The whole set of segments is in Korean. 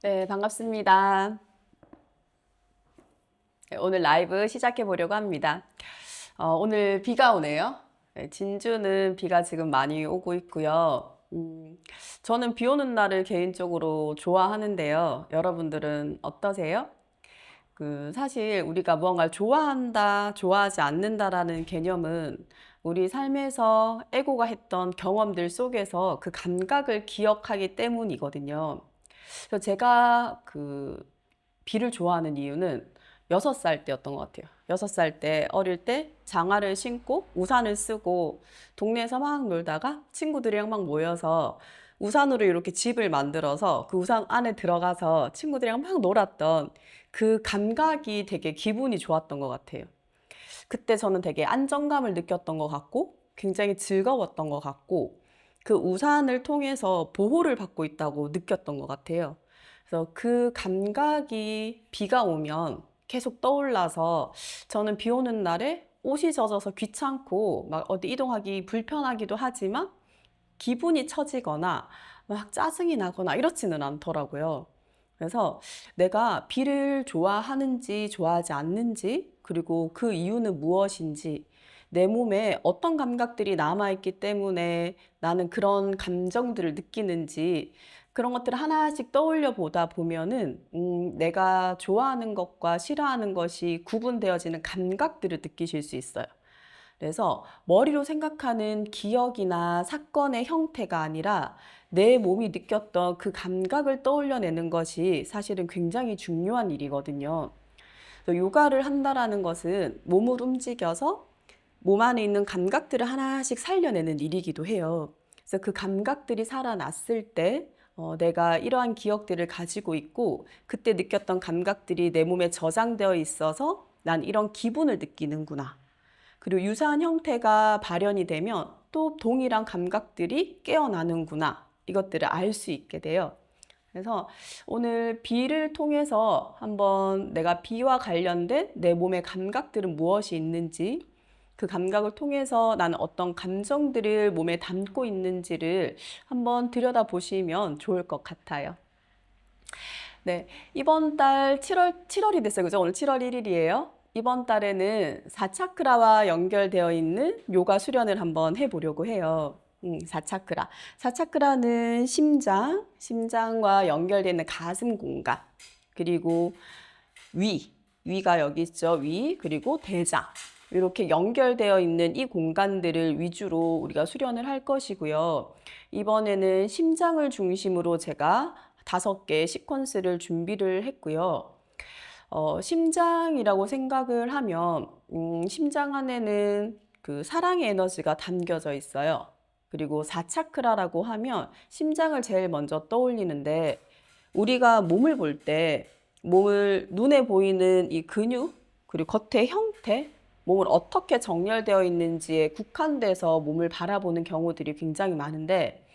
네, 반갑습니다. 네, 오늘 라이브 시작해 보려고 합니다. 오늘 비가 오네요. 네, 진주는 비가 지금 많이 오고 있고요. 저는 비 오는 날을 개인적으로 좋아하는데요. 여러분들은 어떠세요? 사실 우리가 무언가를 좋아한다, 좋아하지 않는다라는 개념은 우리 삶에서 에고가 했던 경험들 속에서 그 감각을 기억하기 때문이거든요. 그래서 제가 비를 좋아하는 이유는 6살 때였던 것 같아요. 6살 때, 어릴 때 장화를 신고 우산을 쓰고 동네에서 막 놀다가 친구들이랑 막 모여서 우산으로 이렇게 집을 만들어서 그 우산 안에 들어가서 친구들이랑 막 놀았던 그 감각이 되게 기분이 좋았던 것 같아요. 그때 저는 되게 안정감을 느꼈던 것 같고 굉장히 즐거웠던 것 같고 그 우산을 통해서 보호를 받고 있다고 느꼈던 것 같아요. 그래서 그 감각이 비가 오면 계속 떠올라서 저는 비 오는 날에 옷이 젖어서 귀찮고 막 어디 이동하기 불편하기도 하지만 기분이 처지거나 막 짜증이 나거나 이렇지는 않더라고요. 그래서 내가 비를 좋아하는지 좋아하지 않는지, 그리고 그 이유는 무엇인지, 내 몸에 어떤 감각들이 남아있기 때문에 나는 그런 감정들을 느끼는지, 그런 것들을 하나씩 떠올려 보다 보면은, 내가 좋아하는 것과 싫어하는 것이 구분되어지는 감각들을 느끼실 수 있어요. 그래서 머리로 생각하는 기억이나 사건의 형태가 아니라 내 몸이 느꼈던 그 감각을 떠올려내는 것이 사실은 굉장히 중요한 일이거든요. 그래서 요가를 한다라는 것은 몸을 움직여서 몸 안에 있는 감각들을 하나씩 살려내는 일이기도 해요. 그래서 그 감각들이 살아났을 때 내가 이러한 기억들을 가지고 있고 그때 느꼈던 감각들이 내 몸에 저장되어 있어서 난 이런 기분을 느끼는구나. 그리고 유사한 형태가 발현이 되면 또 동일한 감각들이 깨어나는구나. 이것들을 알 수 있게 돼요. 그래서 오늘 비를 통해서 한번 내가 비와 관련된 내 몸의 감각들은 무엇이 있는지, 그 감각을 통해서 나는 어떤 감정들을 몸에 담고 있는지를 한번 들여다보시면 좋을 것 같아요. 네, 이번 달 7월이 됐어요. 그죠? 오늘 7월 1일이에요. 이번 달에는 4차크라와 연결되어 있는 요가 수련을 한번 해보려고 해요. 4차크라. 4차크라는 심장과 연결되어 있는 가슴 공간, 그리고 위가 여기 있죠. 그리고 대장. 이렇게 연결되어 있는 이 공간들을 위주로 우리가 수련을 할 것이고요. 이번에는 심장을 중심으로 제가 5개의 시퀀스를 준비를 했고요. 심장이라고 생각을 하면, 심장 안에는 그 사랑의 에너지가 담겨져 있어요. 그리고 4차크라라고 하면 심장을 제일 먼저 떠올리는데, 우리가 몸을 볼 때 몸을 눈에 보이는 이 근육, 그리고 겉의 형태, 몸을 어떻게 정렬되어 있는지에 국한돼서 몸을 바라보는 경우들이 굉장히 많은데,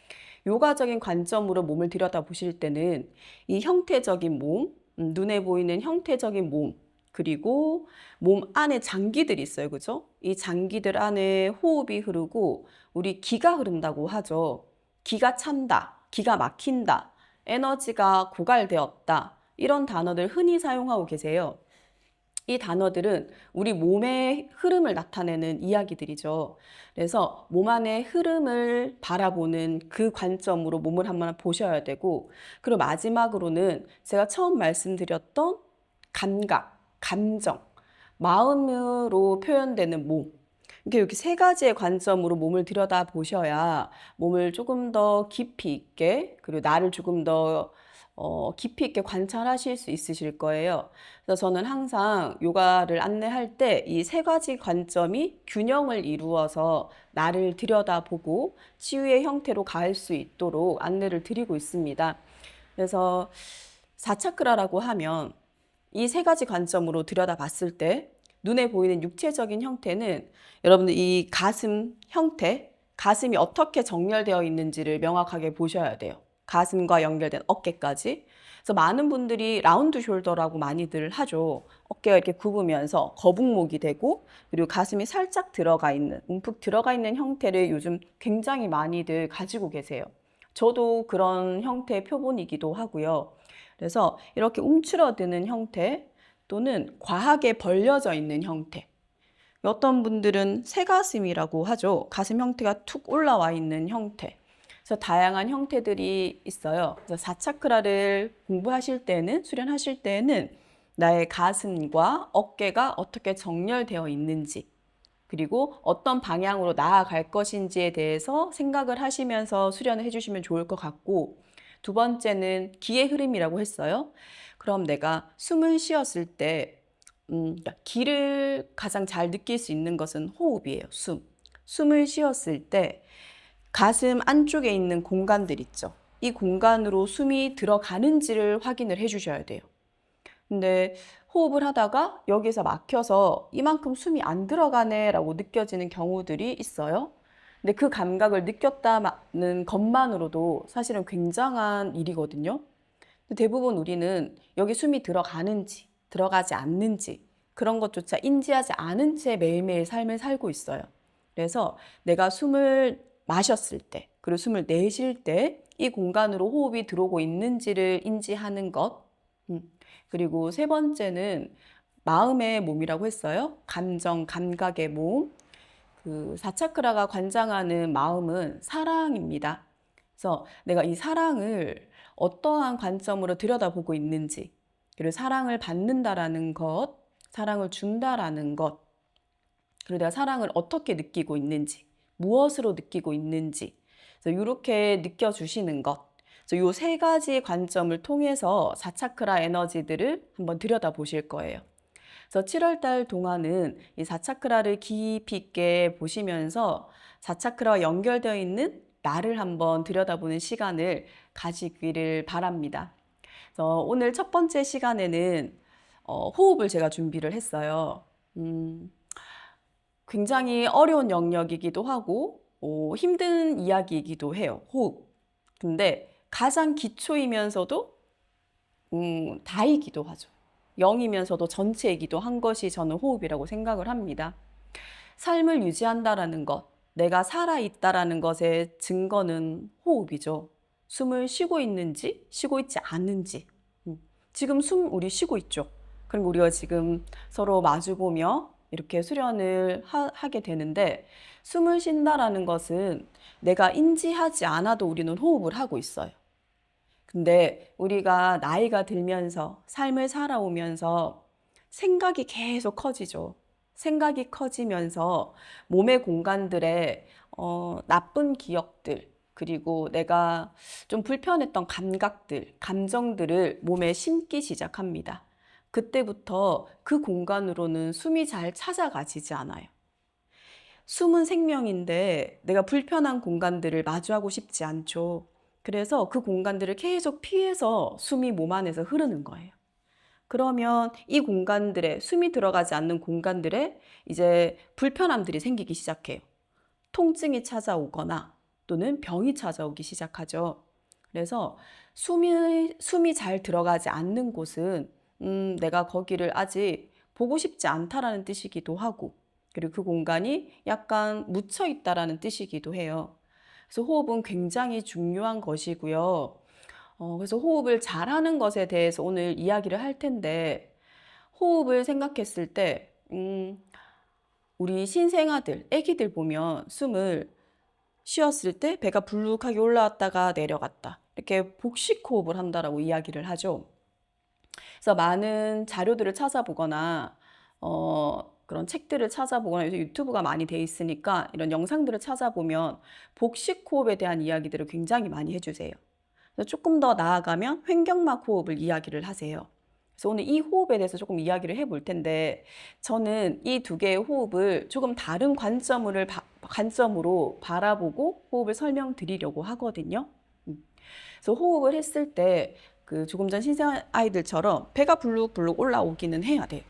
요가적인 관점으로 몸을 들여다보실 때는 이 형태적인 몸, 눈에 보이는 형태적인 몸, 그리고 몸 안에 장기들이 있어요. 그죠? 이 장기들 안에 호흡이 흐르고 우리 기가 흐른다고 하죠. 기가 찬다, 기가 막힌다, 에너지가 고갈되었다. 이런 단어들 흔히 사용하고 계세요. 이 단어들은 우리 몸의 흐름을 나타내는 이야기들이죠. 그래서 몸 안의 흐름을 바라보는 그 관점으로 몸을 한번 보셔야 되고, 그리고 마지막으로는 제가 처음 말씀드렸던 감각, 감정, 마음으로 표현되는 몸. 이렇게 3가지의 관점으로 몸을 들여다 보셔야 몸을 조금 더 깊이 있게, 그리고 나를 조금 더 깊이 있게 관찰하실 수 있으실 거예요. 그래서 저는 항상 요가를 안내할 때 이 3가지 관점이 균형을 이루어서 나를 들여다보고 치유의 형태로 갈 수 있도록 안내를 드리고 있습니다. 그래서 4차크라라고 하면 이 3가지 관점으로 들여다봤을 때 눈에 보이는 육체적인 형태는 여러분들 이 가슴 형태, 가슴이 어떻게 정렬되어 있는지를 명확하게 보셔야 돼요. 가슴과 연결된 어깨까지. 그래서 많은 분들이 라운드 숄더라고 많이들 하죠. 어깨가 이렇게 굽으면서 거북목이 되고, 그리고 가슴이 살짝 들어가 있는, 움푹 들어가 있는 형태를 요즘 굉장히 많이들 가지고 계세요. 저도 그런 형태의 표본이기도 하고요. 그래서 이렇게 움츠러드는 형태 또는 과하게 벌려져 있는 형태. 어떤 분들은 새가슴이라고 하죠. 가슴 형태가 툭 올라와 있는 형태. 그래서 다양한 형태들이 있어요. 그래서 사차크라를 공부하실 때는, 수련하실 때는 나의 가슴과 어깨가 어떻게 정렬되어 있는지, 그리고 어떤 방향으로 나아갈 것인지에 대해서 생각을 하시면서 수련을 해주시면 좋을 것 같고, 두 번째는 기의 흐름이라고 했어요. 그럼 내가 숨을 쉬었을 때 기를 가장 잘 느낄 수 있는 것은 호흡이에요. 숨을 쉬었을 때 가슴 안쪽에 있는 공간들 있죠. 이 공간으로 숨이 들어가는지를 확인을 해주셔야 돼요. 근데 호흡을 하다가 여기서 막혀서 이만큼 숨이 안 들어가네 라고 느껴지는 경우들이 있어요. 근데 그 감각을 느꼈다는 것만으로도 사실은 굉장한 일이거든요. 대부분 우리는 여기 숨이 들어가는지 들어가지 않는지 그런 것조차 인지하지 않은 채 매일매일 삶을 살고 있어요. 그래서 내가 숨을 마셨을 때 그리고 숨을 내쉴 때 이 공간으로 호흡이 들어오고 있는지를 인지하는 것. 그리고 세 번째는 마음의 몸이라고 했어요. 감정, 감각의 몸. 그 사차크라가 관장하는 마음은 사랑입니다. 그래서 내가 이 사랑을 어떠한 관점으로 들여다보고 있는지, 그리고 사랑을 받는다라는 것, 사랑을 준다라는 것, 그리고 내가 사랑을 어떻게 느끼고 있는지, 무엇으로 느끼고 있는지, 그래서 이렇게 느껴주시는 것. 그래서 이 세 가지 관점을 통해서 사차크라 에너지들을 한번 들여다보실 거예요. 그래서 7월 달 동안은 이 사차크라를 깊이 있게 보시면서 사차크라와 연결되어 있는 나를 한번 들여다보는 시간을 가지기를 바랍니다. 그래서 오늘 첫 번째 시간에는 호흡을 제가 준비를 했어요. 굉장히 어려운 영역이기도 하고 힘든 이야기이기도 해요. 호흡. 근데 가장 기초이면서도 다이기도 하죠. 0이면서도 전체이기도 한 것이 저는 호흡이라고 생각을 합니다. 삶을 유지한다라는 것, 내가 살아있다라는 것의 증거는 호흡이죠. 숨을 쉬고 있는지, 쉬고 있지 않은지. 지금 우리 쉬고 있죠. 그럼 우리가 지금 서로 마주보며 이렇게 수련을 하게 되는데, 숨을 쉰다라는 것은 내가 인지하지 않아도 우리는 호흡을 하고 있어요. 근데 우리가 나이가 들면서 삶을 살아오면서 생각이 계속 커지죠. 생각이 커지면서 몸의 공간들에 나쁜 기억들, 그리고 내가 좀 불편했던 감각들, 감정들을 몸에 심기 시작합니다. 그때부터 그 공간으로는 숨이 잘 찾아가지지 않아요. 숨은 생명인데 내가 불편한 공간들을 마주하고 싶지 않죠. 그래서 그 공간들을 계속 피해서 숨이 몸 안에서 흐르는 거예요. 그러면 이 공간들에, 숨이 들어가지 않는 공간들에 이제 불편함들이 생기기 시작해요. 통증이 찾아오거나 또는 병이 찾아오기 시작하죠. 그래서 숨이 잘 들어가지 않는 곳은 내가 거기를 아직 보고 싶지 않다라는 뜻이기도 하고, 그리고 그 공간이 약간 묻혀 있다라는 뜻이기도 해요. 그래서 호흡은 굉장히 중요한 것이고요. 그래서 호흡을 잘하는 것에 대해서 오늘 이야기를 할 텐데, 호흡을 생각했을 때 우리 신생아들, 아기들 보면 숨을 쉬었을 때 배가 불룩하게 올라왔다가 내려갔다, 이렇게 복식 호흡을 한다라고 이야기를 하죠. 그래서 많은 자료들을 찾아보거나 그런 책들을 찾아보거나 요새 유튜브가 많이 돼 있으니까 이런 영상들을 찾아보면 복식 호흡에 대한 이야기들을 굉장히 많이 해주세요. 그래서 조금 더 나아가면 횡격막 호흡을 이야기를 하세요. 그래서 오늘 이 호흡에 대해서 조금 이야기를 해볼 텐데, 저는 이 두 개의 호흡을 조금 다른 관점으로 바라보고 호흡을 설명드리려고 하거든요. 그래서 호흡을 했을 때 그 조금 전 신생아이들처럼 배가 불룩불룩 올라오기는 해야 돼요.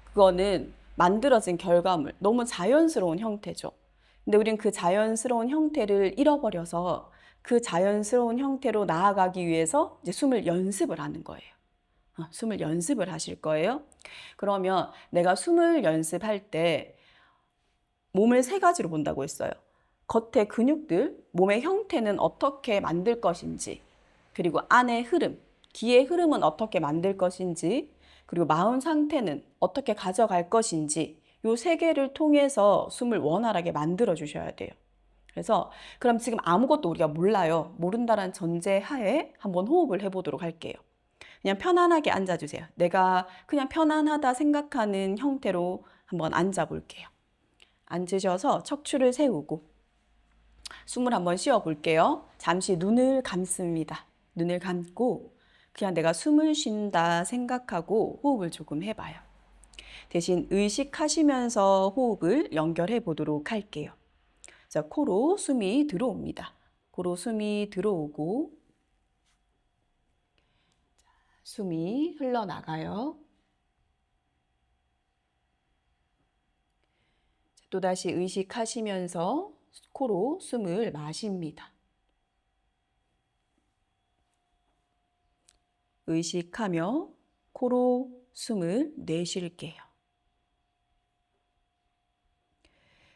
그거는 만들어진 결과물, 너무 자연스러운 형태죠. 근데 우린 그 자연스러운 형태를 잃어버려서 그 자연스러운 형태로 나아가기 위해서 이제 숨을 연습을 하는 거예요. 숨을 연습을 하실 거예요. 그러면 내가 숨을 연습할 때 몸을 세 가지로 본다고 했어요. 겉의 근육들, 몸의 형태는 어떻게 만들 것인지, 그리고 안의 흐름, 기의 흐름은 어떻게 만들 것인지, 그리고 마음 상태는 어떻게 가져갈 것인지, 요 세 개를 통해서 숨을 원활하게 만들어 주셔야 돼요. 그래서 그럼 지금 아무것도 우리가 몰라요. 모른다는 전제 하에 한번 호흡을 해보도록 할게요. 그냥 편안하게 앉아주세요. 내가 그냥 편안하다 생각하는 형태로 한번 앉아볼게요. 앉으셔서 척추를 세우고 숨을 한번 쉬어 볼게요. 잠시 눈을 감습니다. 눈을 감고 그냥 내가 숨을 쉰다 생각하고 호흡을 조금 해봐요. 대신 의식하시면서 호흡을 연결해 보도록 할게요. 자, 코로 숨이 들어옵니다. 코로 숨이 들어오고 숨이 흘러나가요. 또다시 의식하시면서 코로 숨을 마십니다. 의식하며 코로 숨을 내쉴게요.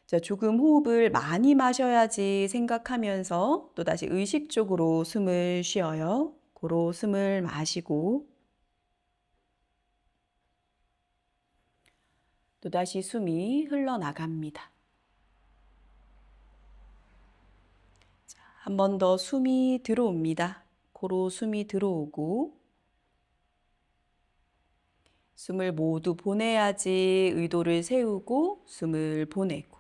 자, 조금 호흡을 많이 마셔야지 생각하면서 또다시 의식적으로 숨을 쉬어요. 코로 숨을 마시고 또다시 숨이 흘러나갑니다. 한 번 더 숨이 들어옵니다. 코로 숨이 들어오고 숨을 모두 보내야지 의도를 세우고 숨을 보내고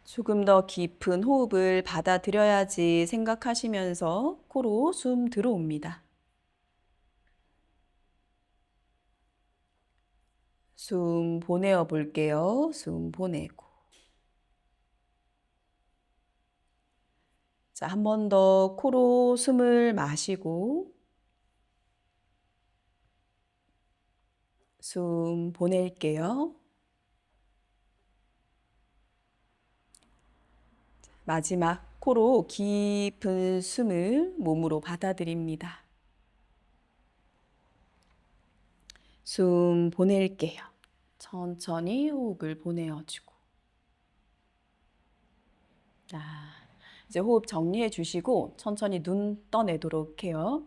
조금 더 깊은 호흡을 받아들여야지 생각하시면서 코로 숨 들어옵니다. 숨 보내어 볼게요. 숨 보내고. 자, 한 번 더 코로 숨을 마시고 숨 보낼게요. 마지막 코로 깊은 숨을 몸으로 받아들입니다. 숨 보낼게요. 천천히 호흡을 보내어주고. 자, 이제 호흡 정리해 주시고 천천히 눈 떠내도록 해요.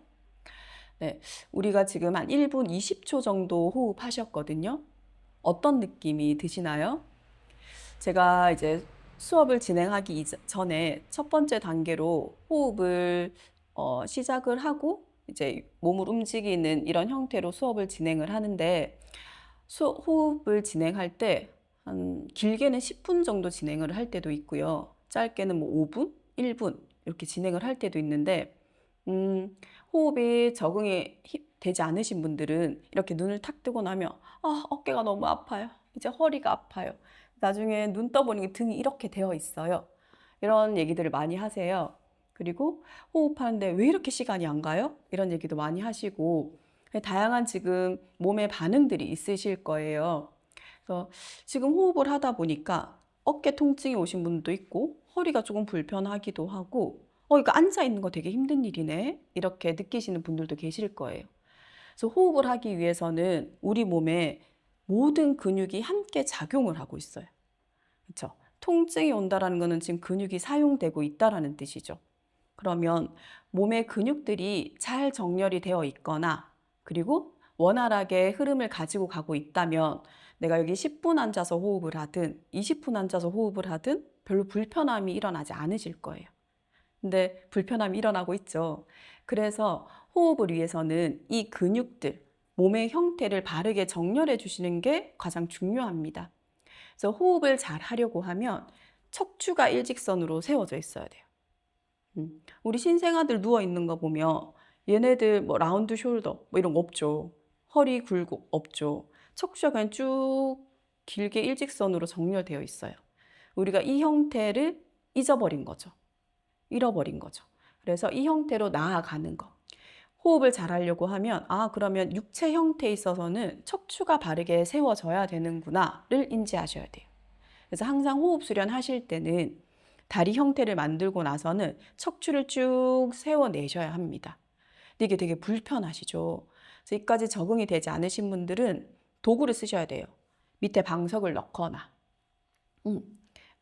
네, 우리가 지금 한 1분 20초 정도 호흡하셨거든요. 어떤 느낌이 드시나요? 제가 이제 수업을 진행하기 전에 첫 번째 단계로 호흡을 시작을 하고 이제 몸을 움직이는 이런 형태로 수업을 진행을 하는데 호흡을 진행할 때 한 길게는 10분 정도 진행을 할 때도 있고요. 짧게는 뭐 5분, 1분 이렇게 진행을 할 때도 있는데 호흡이 적응이 되지 않으신 분들은 이렇게 눈을 탁 뜨고 나면 어깨가 너무 아파요. 이제 허리가 아파요. 나중에 눈 떠보니 등이 이렇게 되어 있어요. 이런 얘기들을 많이 하세요. 그리고 호흡하는데 왜 이렇게 시간이 안 가요? 이런 얘기도 많이 하시고 다양한 지금 몸의 반응들이 있으실 거예요. 그래서 지금 호흡을 하다 보니까 어깨 통증이 오신 분도 있고 허리가 조금 불편하기도 하고 이거 앉아 있는 거 되게 힘든 일이네 이렇게 느끼시는 분들도 계실 거예요. 그래서 호흡을 하기 위해서는 우리 몸에 모든 근육이 함께 작용을 하고 있어요. 그렇죠? 통증이 온다라는 것은 지금 근육이 사용되고 있다라는 뜻이죠. 그러면 몸의 근육들이 잘 정렬이 되어 있거나 그리고 원활하게 흐름을 가지고 가고 있다면 내가 여기 10분 앉아서 호흡을 하든 20분 앉아서 호흡을 하든 별로 불편함이 일어나지 않으실 거예요. 근데 불편함이 일어나고 있죠. 그래서 호흡을 위해서는 이 근육들, 몸의 형태를 바르게 정렬해 주시는 게 가장 중요합니다. 그래서 호흡을 잘 하려고 하면 척추가 일직선으로 세워져 있어야 돼요. 우리 신생아들 누워 있는 거 보면 얘네들 뭐 라운드 숄더 뭐 이런 거 없죠. 허리 굴곡 없죠. 척추가 그냥 쭉 길게 일직선으로 정렬되어 있어요. 우리가 이 형태를 잊어버린 거죠. 잃어버린 거죠. 그래서 이 형태로 나아가는 거. 호흡을 잘 하려고 하면 그러면 육체 형태에 있어서는 척추가 바르게 세워져야 되는구나를 인지하셔야 돼요. 그래서 항상 호흡 수련 하실 때는 다리 형태를 만들고 나서는 척추를 쭉 세워내셔야 합니다. 근데 이게 되게 불편하시죠. 그래서 이까지 적응이 되지 않으신 분들은 도구를 쓰셔야 돼요. 밑에 방석을 넣거나 음,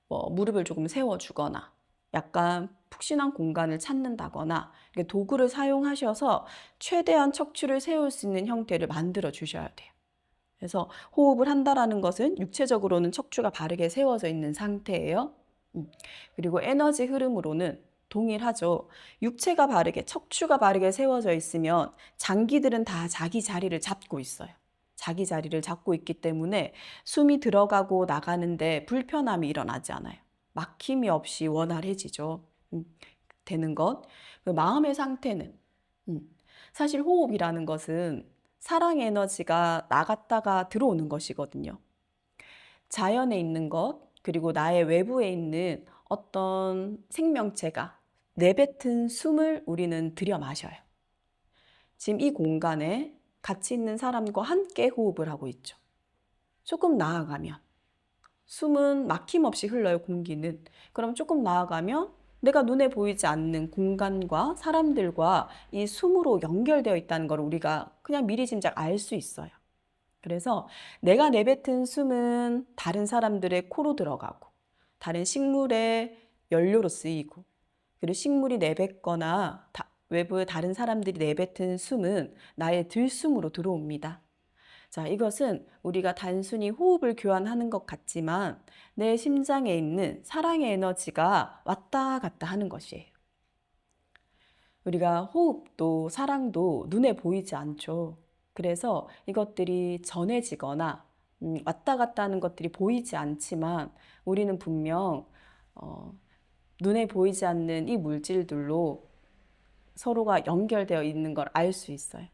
뭐 무릎을 조금 세워주거나 약간 푹신한 공간을 찾는다거나 이렇게 도구를 사용하셔서 최대한 척추를 세울 수 있는 형태를 만들어 주셔야 돼요. 그래서 호흡을 한다라는 것은 육체적으로는 척추가 바르게 세워져 있는 상태예요. 그리고 에너지 흐름으로는 동일하죠. 육체가 바르게, 척추가 바르게 세워져 있으면 장기들은 다 자기 자리를 잡고 있어요. 자기 자리를 잡고 있기 때문에 숨이 들어가고 나가는데 불편함이 일어나지 않아요. 막힘이 없이 원활해지죠. 되는 것. 그 마음의 상태는 사실 호흡이라는 것은 사랑의 에너지가 나갔다가 들어오는 것이거든요. 자연에 있는 것, 그리고 나의 외부에 있는 어떤 생명체가 내뱉은 숨을 우리는 들여 마셔요. 지금 이 공간에 같이 있는 사람과 함께 호흡을 하고 있죠. 조금 나아가면 숨은 막힘없이 흘러요, 공기는. 그럼 조금 나아가면 내가 눈에 보이지 않는 공간과 사람들과 이 숨으로 연결되어 있다는 걸 우리가 그냥 미리 짐작 알 수 있어요. 그래서 내가 내뱉은 숨은 다른 사람들의 코로 들어가고 다른 식물의 연료로 쓰이고 그리고 식물이 내뱉거나 외부의 다른 사람들이 내뱉은 숨은 나의 들숨으로 들어옵니다. 자, 이것은 우리가 단순히 호흡을 교환하는 것 같지만 내 심장에 있는 사랑의 에너지가 왔다 갔다 하는 것이에요. 우리가 호흡도 사랑도 눈에 보이지 않죠. 그래서 이것들이 전해지거나 왔다 갔다 하는 것들이 보이지 않지만 우리는 분명 눈에 보이지 않는 이 물질들로 서로가 연결되어 있는 걸 알 수 있어요.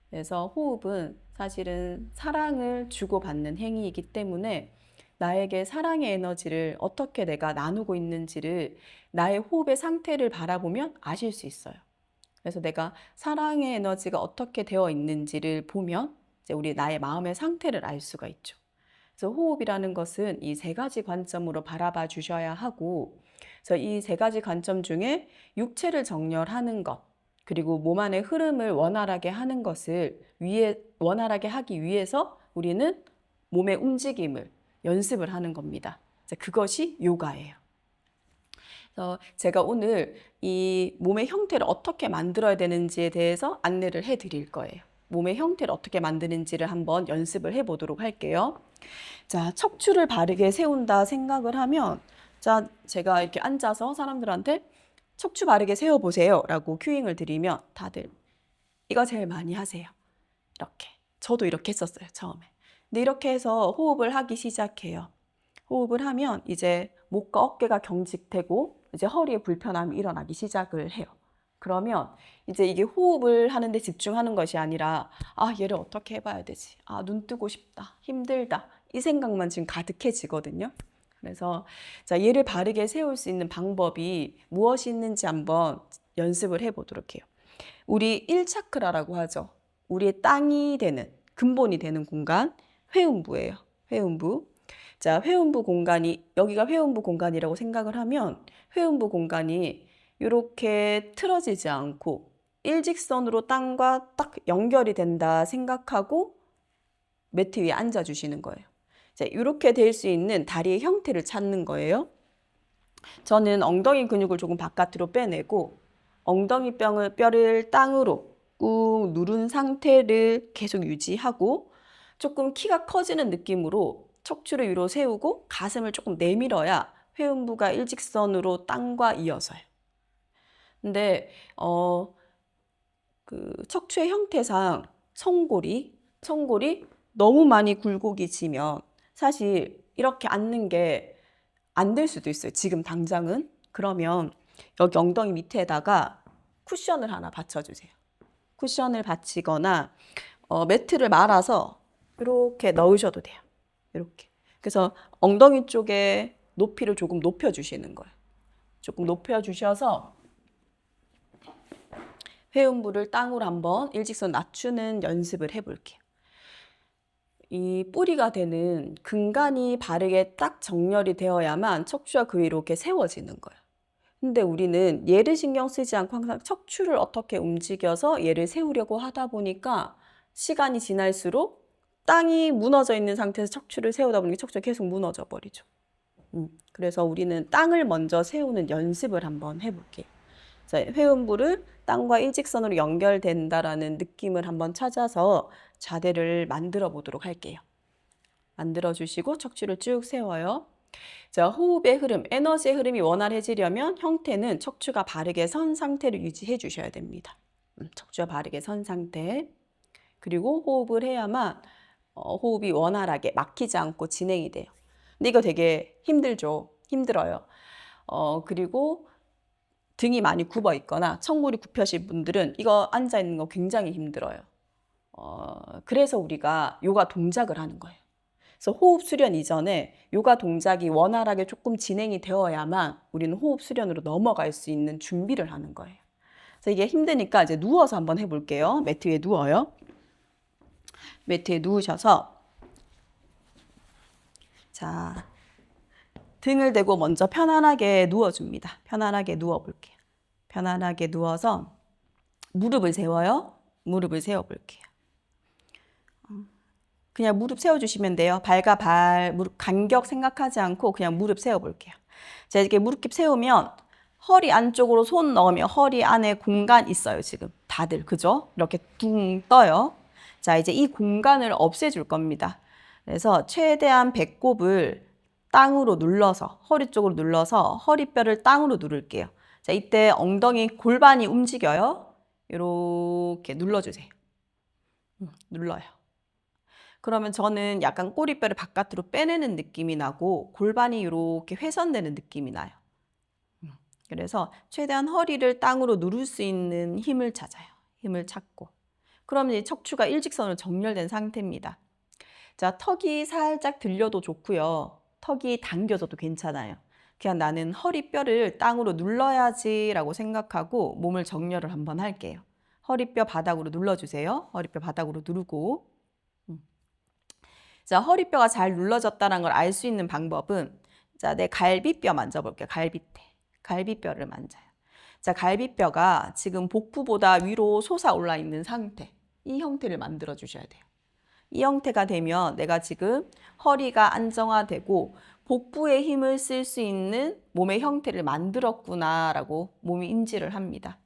그래서 호흡은 사실은 사랑을 주고받는 행위이기 때문에 나에게 사랑의 에너지를 어떻게 내가 나누고 있는지를 나의 호흡의 상태를 바라보면 아실 수 있어요. 그래서 내가 사랑의 에너지가 어떻게 되어 있는지를 보면 이제 우리 나의 마음의 상태를 알 수가 있죠. 그래서 호흡이라는 것은 이 세 가지 관점으로 바라봐 주셔야 하고, 그래서 이 세 가지 관점 중에 육체를 정렬하는 것, 그리고 몸 안의 흐름을 원활하게 하는 것을 원활하게 하기 위해서 우리는 몸의 움직임을 연습을 하는 겁니다. 그것이 요가예요. 그래서 제가 오늘 이 몸의 형태를 어떻게 만들어야 되는지에 대해서 안내를 해드릴 거예요. 몸의 형태를 어떻게 만드는지를 한번 연습을 해보도록 할게요. 자, 척추를 바르게 세운다 생각을 하면, 자, 제가 이렇게 앉아서 사람들한테 척추 바르게 세워보세요 라고 큐잉을 드리면 다들 이거 제일 많이 하세요. 이렇게. 저도 이렇게 했었어요, 처음에. 근데 이렇게 해서 호흡을 하기 시작해요. 호흡을 하면 이제 목과 어깨가 경직되고 이제 허리에 불편함이 일어나기 시작을 해요. 그러면 이제 이게 호흡을 하는데 집중하는 것이 아니라 얘를 어떻게 해봐야 되지? 눈 뜨고 싶다. 힘들다. 이 생각만 지금 가득해지거든요. 그래서 자, 얘를 바르게 세울 수 있는 방법이 무엇이 있는지 한번 연습을 해보도록 해요. 우리 1차크라라고 하죠. 우리의 땅이 되는, 근본이 되는 공간, 회음부예요. 회음부. 자, 회음부 공간이, 여기가 회음부 공간이라고 생각을 하면 회음부 공간이 이렇게 틀어지지 않고 일직선으로 땅과 딱 연결이 된다 생각하고 매트 위에 앉아주시는 거예요. 자, 이렇게 될 수 있는 다리의 형태를 찾는 거예요. 저는 엉덩이 근육을 조금 바깥으로 빼내고 엉덩이 뼈를 땅으로 꾹 누른 상태를 계속 유지하고 조금 키가 커지는 느낌으로 척추를 위로 세우고 가슴을 조금 내밀어야 회음부가 일직선으로 땅과 이어서요. 근데 그 척추의 형태상 송골이 너무 많이 굴곡이 지면 사실 이렇게 앉는 게 안 될 수도 있어요. 지금 당장은. 그러면 여기 엉덩이 밑에다가 쿠션을 하나 받쳐주세요. 쿠션을 받치거나 매트를 말아서 이렇게 넣으셔도 돼요. 이렇게. 그래서 엉덩이 쪽에 높이를 조금 높여주시는 거예요. 조금 높여주셔서 회음부를 땅으로 한번 일직선 낮추는 연습을 해볼게요. 이 뿌리가 되는 근간이 바르게 딱 정렬이 되어야만 척추가 그 위로 이렇게 세워지는 거예요. 근데 우리는 얘를 신경 쓰지 않고 항상 척추를 어떻게 움직여서 얘를 세우려고 하다 보니까 시간이 지날수록 땅이 무너져 있는 상태에서 척추를 세우다 보니까 척추가 계속 무너져 버리죠. 그래서 우리는 땅을 먼저 세우는 연습을 한번 해볼게요. 자, 회음부를 땅과 일직선으로 연결된다라는 느낌을 한번 찾아서 자대를 만들어 보도록 할게요. 만들어 주시고 척추를 쭉 세워요. 자, 호흡의 흐름, 에너지의 흐름이 원활해지려면 형태는 척추가 바르게 선 상태를 유지해 주셔야 됩니다. 척추가 바르게 선 상태. 그리고 호흡을 해야만 호흡이 원활하게 막히지 않고 진행이 돼요. 근데 이거 되게 힘들죠. 힘들어요. 그리고 등이 많이 굽어 있거나 청골이 굽혀진 분들은 이거 앉아 있는 거 굉장히 힘들어요. 그래서 우리가 요가 동작을 하는 거예요. 그래서 호흡 수련 이전에 요가 동작이 원활하게 조금 진행이 되어야만 우리는 호흡 수련으로 넘어갈 수 있는 준비를 하는 거예요. 그래서 이게 힘드니까 이제 누워서 한번 해볼게요. 매트 위에 누워요. 매트에 누우셔서 자, 등을 대고 먼저 편안하게 누워줍니다. 편안하게 누워볼게요. 편안하게 누워서 무릎을 세워요. 무릎을 세워볼게요. 그냥 무릎 세워주시면 돼요. 발과 발, 무릎 간격 생각하지 않고 그냥 무릎 세워볼게요. 자, 이렇게 무릎 세우면 허리 안쪽으로 손 넣으면 허리 안에 공간 있어요, 지금. 다들, 그죠? 이렇게 둥 떠요. 자, 이제 이 공간을 없애줄 겁니다. 그래서 최대한 배꼽을 땅으로 눌러서, 허리 쪽으로 눌러서 허리뼈를 땅으로 누를게요. 자, 이때 엉덩이 골반이 움직여요. 이렇게 눌러주세요. 눌러요. 그러면 저는 약간 꼬리뼈를 바깥으로 빼내는 느낌이 나고 골반이 이렇게 훼손되는 느낌이 나요. 그래서 최대한 허리를 땅으로 누를 수 있는 힘을 찾아요. 힘을 찾고. 그러면 이 척추가 일직선으로 정렬된 상태입니다. 자, 턱이 살짝 들려도 좋고요. 턱이 당겨져도 괜찮아요. 그냥 나는 허리뼈를 땅으로 눌러야지라고 생각하고 몸을 정렬을 한번 할게요. 허리뼈 바닥으로 눌러주세요. 허리뼈 바닥으로 누르고. 자, 허리뼈가 잘 눌러졌다는 걸 알 수 있는 방법은 자, 내 갈비뼈 만져볼게요. 갈비뼈를 만져요. 자, 갈비뼈가 지금 복부보다 위로 솟아올라 있는 상태. 이 형태를 만들어 주셔야 돼요. 이 형태가 되면 내가 지금 허리가 안정화되고 복부에 힘을 쓸 수 있는 몸의 형태를 만들었구나라고 몸이 인지를 합니다.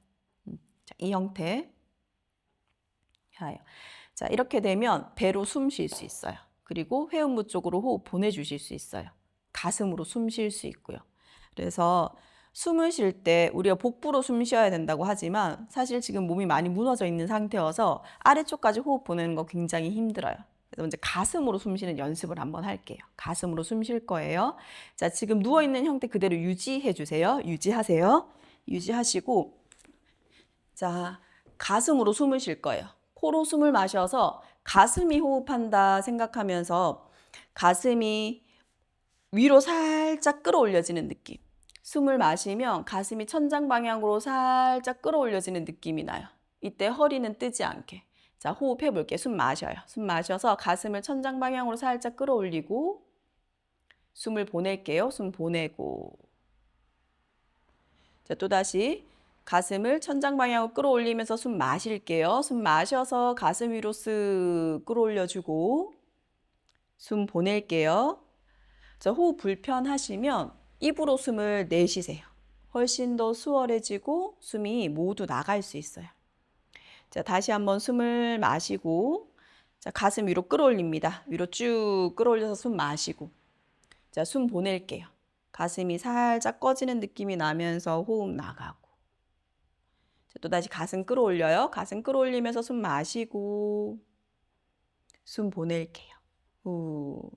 자, 이 형태. 자, 이렇게 되면 배로 숨 쉴 수 있어요. 그리고 회음부 쪽으로 호흡 보내주실 수 있어요. 가슴으로 숨 쉴 수 있고요. 그래서 숨을 쉴 때 우리가 복부로 숨 쉬어야 된다고 하지만 사실 지금 몸이 많이 무너져 있는 상태여서 아래쪽까지 호흡 보내는 거 굉장히 힘들어요. 그래서 먼저 가슴으로 숨 쉬는 연습을 한번 할게요. 가슴으로 숨 쉴 거예요. 자, 지금 누워있는 형태 그대로 유지해 주세요. 유지하세요. 유지하시고 자, 가슴으로 숨을 쉴 거예요. 코로 숨을 마셔서 가슴이 호흡한다 생각하면서 가슴이 위로 살짝 끌어올려지는 느낌. 숨을 마시면 가슴이 천장 방향으로 살짝 끌어올려지는 느낌이 나요. 이때 허리는 뜨지 않게. 자, 호흡해 볼게요. 숨 마셔요. 숨 마셔서 가슴을 천장 방향으로 살짝 끌어올리고 숨을 보낼게요. 숨 보내고. 자, 또다시 가슴을 천장 방향으로 끌어올리면서 숨 마실게요. 숨 마셔서 가슴 위로 쓱 끌어올려주고 숨 보낼게요. 자, 호흡 불편하시면 입으로 숨을 내쉬세요. 훨씬 더 수월해지고 숨이 모두 나갈 수 있어요. 자, 다시 한번 숨을 마시고 자, 가슴 위로 끌어올립니다. 위로 쭉 끌어올려서 숨 마시고 자, 숨 보낼게요. 가슴이 살짝 꺼지는 느낌이 나면서 호흡 나가고 또다시 가슴 끌어올려요. 가슴 끌어올리면서 숨 마시고 숨 보낼게요. 후.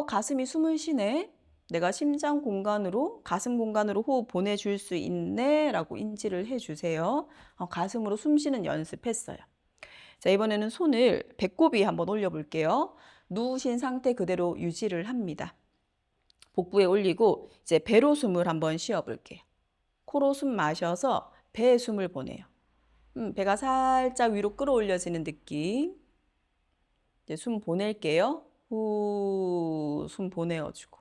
가슴이 숨을 쉬네. 내가 심장 공간으로 가슴 공간으로 호흡 보내줄 수 있네 라고 인지를 해주세요. 가슴으로 숨 쉬는 연습했어요. 자, 이번에는 손을 배꼽 위에 한번 올려볼게요. 누우신 상태 그대로 유지를 합니다. 복부에 올리고 이제 배로 숨을 한번 쉬어볼게요. 코로 숨 마셔서 배에 숨을 보내요. 배가 살짝 위로 끌어올려지는 느낌. 이제 숨 보낼게요. 후, 숨 보내어주고.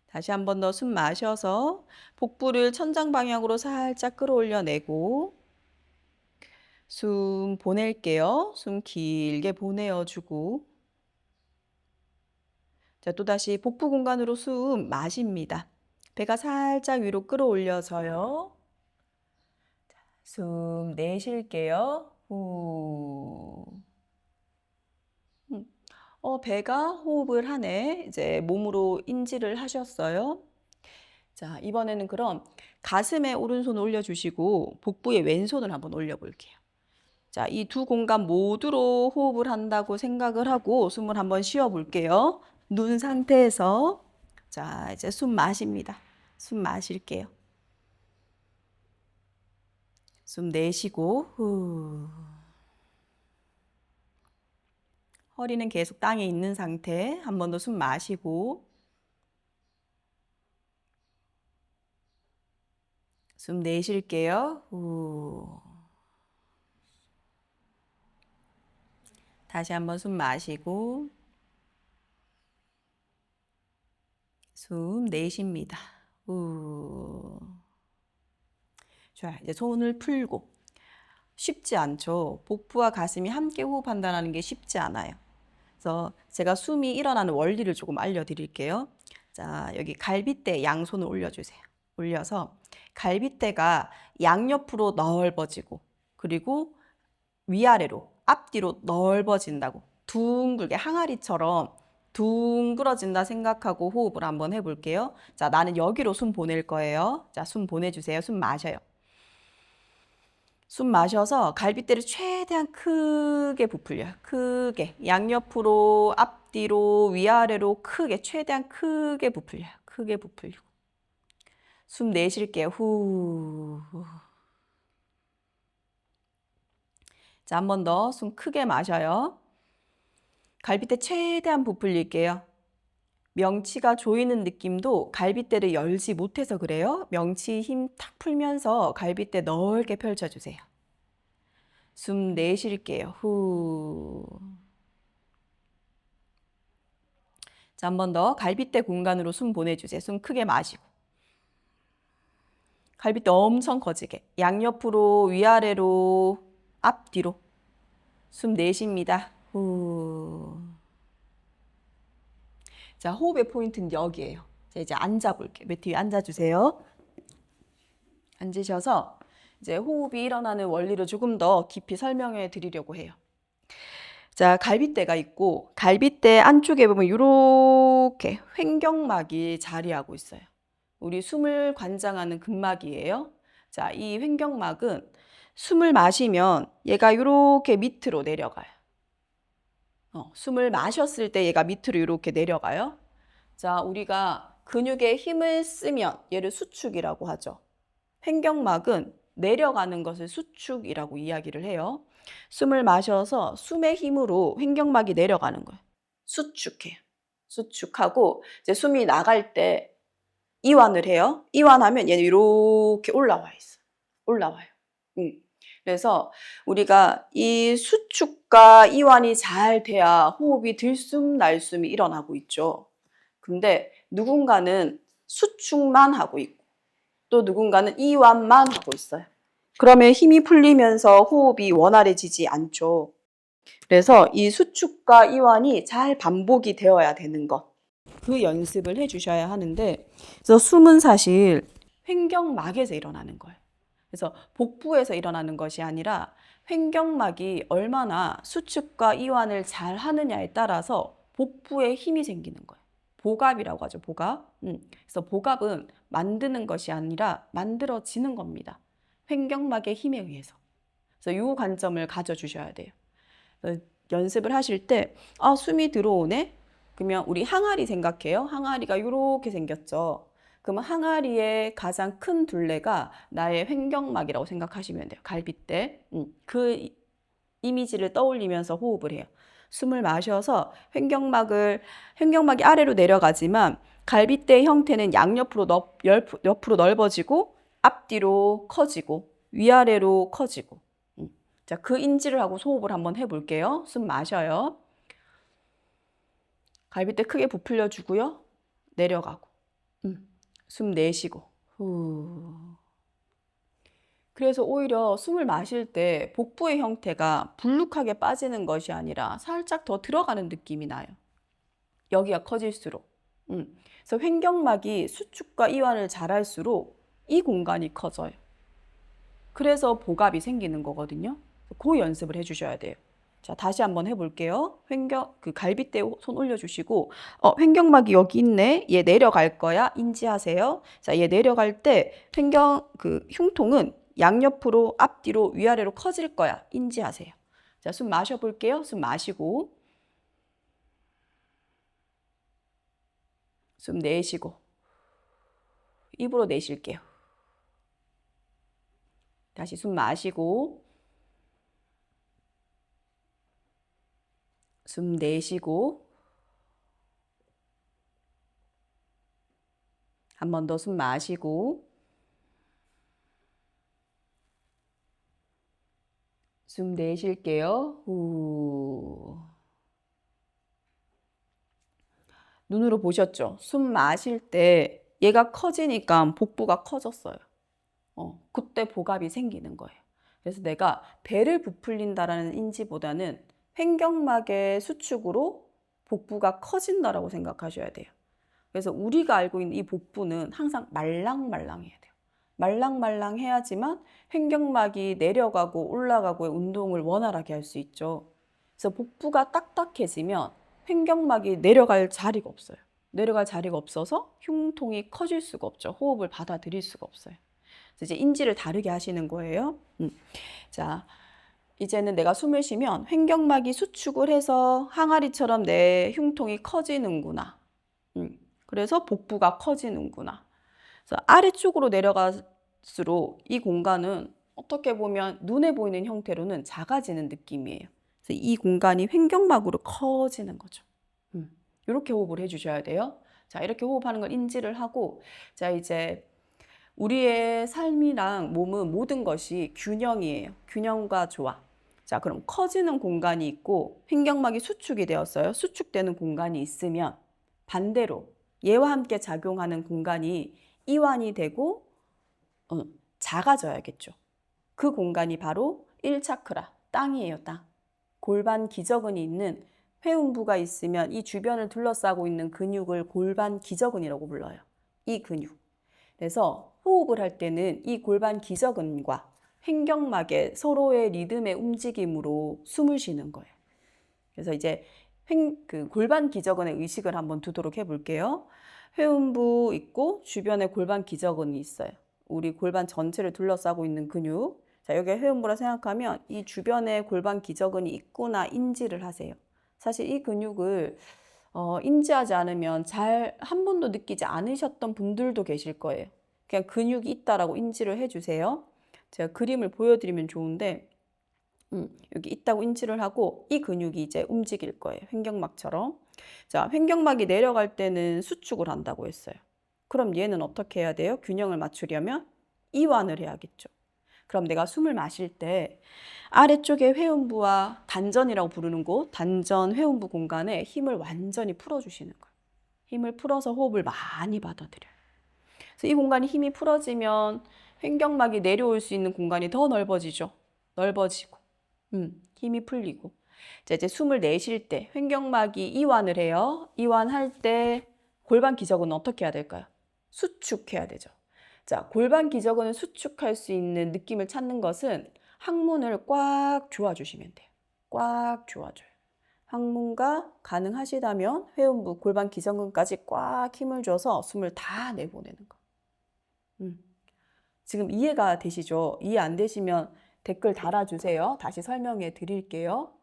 다시 한 번 더 숨 마셔서 복부를 천장 방향으로 살짝 끌어올려내고 숨 보낼게요. 숨 길게 보내어주고 자, 또다시 복부 공간으로 숨 마십니다. 배가 살짝 위로 끌어올려져요. 숨 내쉴게요. 후. 배가 호흡을 하네. 이제 몸으로 인지를 하셨어요. 자, 이번에는 그럼 가슴에 오른손 올려주시고 복부에 왼손을 한번 올려볼게요. 자, 이 두 공간 모두로 호흡을 한다고 생각을 하고 숨을 한번 쉬어볼게요. 눈 상태에서 자, 이제 숨 마십니다. 숨 마실게요. 숨 내쉬고 후. 허리는 계속 땅에 있는 상태. 한 번 더 숨 마시고 숨 내쉴게요. 후. 다시 한번 숨 마시고 숨 내쉽니다. 후. 좋아요. 이제 손을 풀고 쉽지 않죠. 복부와 가슴이 함께 호흡한다는 게 쉽지 않아요. 그래서 제가 숨이 일어나는 원리를 조금 알려드릴게요. 자, 여기 갈빗대에 양손을 올려주세요. 올려서 갈빗대가 양옆으로 넓어지고 그리고 위아래로 앞뒤로 넓어진다고 둥글게 항아리처럼 둥그러진다 생각하고 호흡을 한번 해볼게요. 자, 나는 여기로 숨 보낼 거예요. 자, 숨 보내주세요. 숨 마셔요. 숨 마셔서 갈빗대를 최대한 크게 부풀려요. 크게 양옆으로 앞뒤로 위아래로 크게 최대한 크게 부풀려요. 크게 부풀리고 숨 내쉴게요. 후. 자, 한 번 더 숨 크게 마셔요. 갈빗대 최대한 부풀릴게요. 명치가 조이는 느낌도 갈빗대를 열지 못해서 그래요. 명치 힘 탁 풀면서 갈빗대 넓게 펼쳐주세요. 숨 내쉴게요. 후. 자, 한 번 더 갈빗대 공간으로 숨 보내주세요. 숨 크게 마시고. 갈빗대 엄청 커지게. 양옆으로 위아래로 앞뒤로. 숨 내쉽니다. 후. 자, 호흡의 포인트는 여기예요. 자, 이제 앉아볼게요. 매트 위에 앉아주세요. 앉으셔서 이제 호흡이 일어나는 원리를 조금 더 깊이 설명해 드리려고 해요. 자, 갈빗대가 있고 갈빗대 안쪽에 보면 이렇게 횡격막이 자리하고 있어요. 우리 숨을 관장하는 근막이에요. 자, 이 횡격막은 숨을 마시면 얘가 이렇게 밑으로 내려가요. 숨을 마셨을 때 얘가 밑으로 이렇게 내려가요. 자, 우리가 근육에 힘을 쓰면 얘를 수축이라고 하죠. 횡격막은 내려가는 것을 수축이라고 이야기를 해요. 숨을 마셔서 숨의 힘으로 횡격막이 내려가는 거예요. 수축해요. 수축하고 이제 숨이 나갈 때 이완을 해요. 이완하면 얘는 이렇게 올라와 있어요. 올라와요. 그래서 우리가 이 수축과 이완이 잘 돼야 호흡이 들숨 날숨이 일어나고 있죠. 근데 누군가는 수축만 하고 있고 또 누군가는 이완만 하고 있어요. 그러면 힘이 풀리면서 호흡이 원활해지지 않죠. 그래서 이 수축과 이완이 잘 반복이 되어야 되는 것. 그 연습을 해주셔야 하는데, 그래서 숨은 사실 횡격막에서 일어나는 거예요. 그래서 복부에서 일어나는 것이 아니라 횡격막이 얼마나 수축과 이완을 잘 하느냐에 따라서 복부에 힘이 생기는 거예요. 복압이라고 하죠, 복압. 그래서 복압은 만드는 것이 아니라 만들어지는 겁니다. 횡격막의 힘에 의해서. 그래서 이 관점을 가져주셔야 돼요. 연습을 하실 때, 아, 숨이 들어오네? 그러면 우리 항아리 생각해요. 항아리가 이렇게 생겼죠. 그러면 항아리의 가장 큰 둘레가 나의 횡격막이라고 생각하시면 돼요. 갈빗대. 그 이미지를 떠올리면서 호흡을 해요. 숨을 마셔서 횡격막이 아래로 내려가지만 갈빗대의 형태는 양옆으로 옆으로 넓어지고 앞뒤로 커지고 위아래로 커지고. 자, 그 인지를 하고 호흡을 한번 해볼게요. 숨 마셔요. 갈빗대 크게 부풀려 주고요. 내려가고. 숨 내쉬고. 후. 그래서 오히려 숨을 마실 때 복부의 형태가 불룩하게 빠지는 것이 아니라 살짝 더 들어가는 느낌이 나요. 여기가 커질수록. 그래서 횡격막이 수축과 이완을 잘할수록 이 공간이 커져요. 그래서 복압이 생기는 거거든요. 그 연습을 해주셔야 돼요. 자, 다시 한번 해볼게요. 갈비뼈 손 올려주시고, 횡격막이 여기 있네. 얘 내려갈 거야. 인지하세요. 자, 얘 내려갈 때 흉통은 양옆으로, 앞뒤로, 위아래로 커질 거야. 인지하세요. 자, 숨 마셔볼게요. 숨 마시고, 숨 내쉬고, 입으로 내쉴게요. 다시 숨 마시고, 숨 내쉬고, 한 번 더 숨 마시고, 숨 내쉴게요. 후. 눈으로 보셨죠? 숨 마실 때 얘가 커지니까 복부가 커졌어요. 그때 복압이 생기는 거예요. 그래서 내가 배를 부풀린다라는 인지보다는 횡격막의 수축으로 복부가 커진다라고 생각하셔야 돼요. 그래서 우리가 알고 있는 이 복부는 항상 말랑말랑해야 돼요. 말랑말랑해야지만 횡격막이 내려가고 올라가고의 운동을 원활하게 할 수 있죠. 그래서 복부가 딱딱해지면 횡격막이 내려갈 자리가 없어요. 내려갈 자리가 없어서 흉통이 커질 수가 없죠. 호흡을 받아들일 수가 없어요. 그래서 이제 인지를 다르게 하시는 거예요. 자, 이제는 내가 숨을 쉬면 횡격막이 수축을 해서 항아리처럼 내 흉통이 커지는구나. 그래서 복부가 커지는구나. 그래서 아래쪽으로 내려갈수록 이 공간은 어떻게 보면 눈에 보이는 형태로는 작아지는 느낌이에요. 그래서 이 공간이 횡격막으로 커지는 거죠. 이렇게 호흡을 해주셔야 돼요. 자, 이렇게 호흡하는 걸 인지를 하고, 자, 이제 우리의 삶이랑 몸은 모든 것이 균형이에요. 균형과 조화. 자, 그럼 커지는 공간이 있고 횡격막이 수축이 되었어요. 수축되는 공간이 있으면 반대로 얘와 함께 작용하는 공간이 이완이 되고 작아져야겠죠. 그 공간이 바로 1차크라, 땅이에요, 땅. 골반 기저근이 있는 회음부가 있으면 이 주변을 둘러싸고 있는 근육을 골반 기저근이라고 불러요. 이 근육. 그래서 호흡을 할 때는 이 골반 기저근과 횡격막의 서로의 리듬의 움직임으로 숨을 쉬는 거예요. 그래서 이제 골반 기저근의 의식을 한번 두도록 해볼게요. 회음부 있고 주변에 골반 기저근이 있어요. 우리 골반 전체를 둘러싸고 있는 근육. 자, 여기 회음부라 생각하면 이 주변에 골반 기저근이 있구나 인지를 하세요. 사실 이 근육을 인지하지 않으면 잘 한 번도 느끼지 않으셨던 분들도 계실 거예요. 그냥 근육이 있다라고 인지를 해주세요. 제가 그림을 보여드리면 좋은데 여기 있다고 인지를 하고 이 근육이 이제 움직일 거예요. 횡격막처럼. 자, 횡격막이 내려갈 때는 수축을 한다고 했어요. 그럼 얘는 어떻게 해야 돼요? 균형을 맞추려면 이완을 해야겠죠. 그럼 내가 숨을 마실 때 아래쪽에 회음부와 단전이라고 부르는 곳, 단전 회음부 공간에 힘을 완전히 풀어주시는 거예요. 힘을 풀어서 호흡을 많이 받아들여요. 그래서 이 공간이 힘이 풀어지면 횡격막이 내려올 수 있는 공간이 더 넓어지죠. 넓어지고, 힘이 풀리고. 자, 이제 숨을 내쉴 때 횡격막이 이완을 해요. 이완할 때 골반 기저근은 어떻게 해야 될까요? 수축해야 되죠. 자, 골반 기저근을 수축할 수 있는 느낌을 찾는 것은 항문을 꽉 조아주시면 돼요. 꽉 조아줘요. 항문과 가능하시다면 회음부, 골반 기저근까지 꽉 힘을 줘서 숨을 다 내보내는 거. 지금 이해가 되시죠? 이해 안 되시면 댓글 달아주세요. 다시 설명해 드릴게요.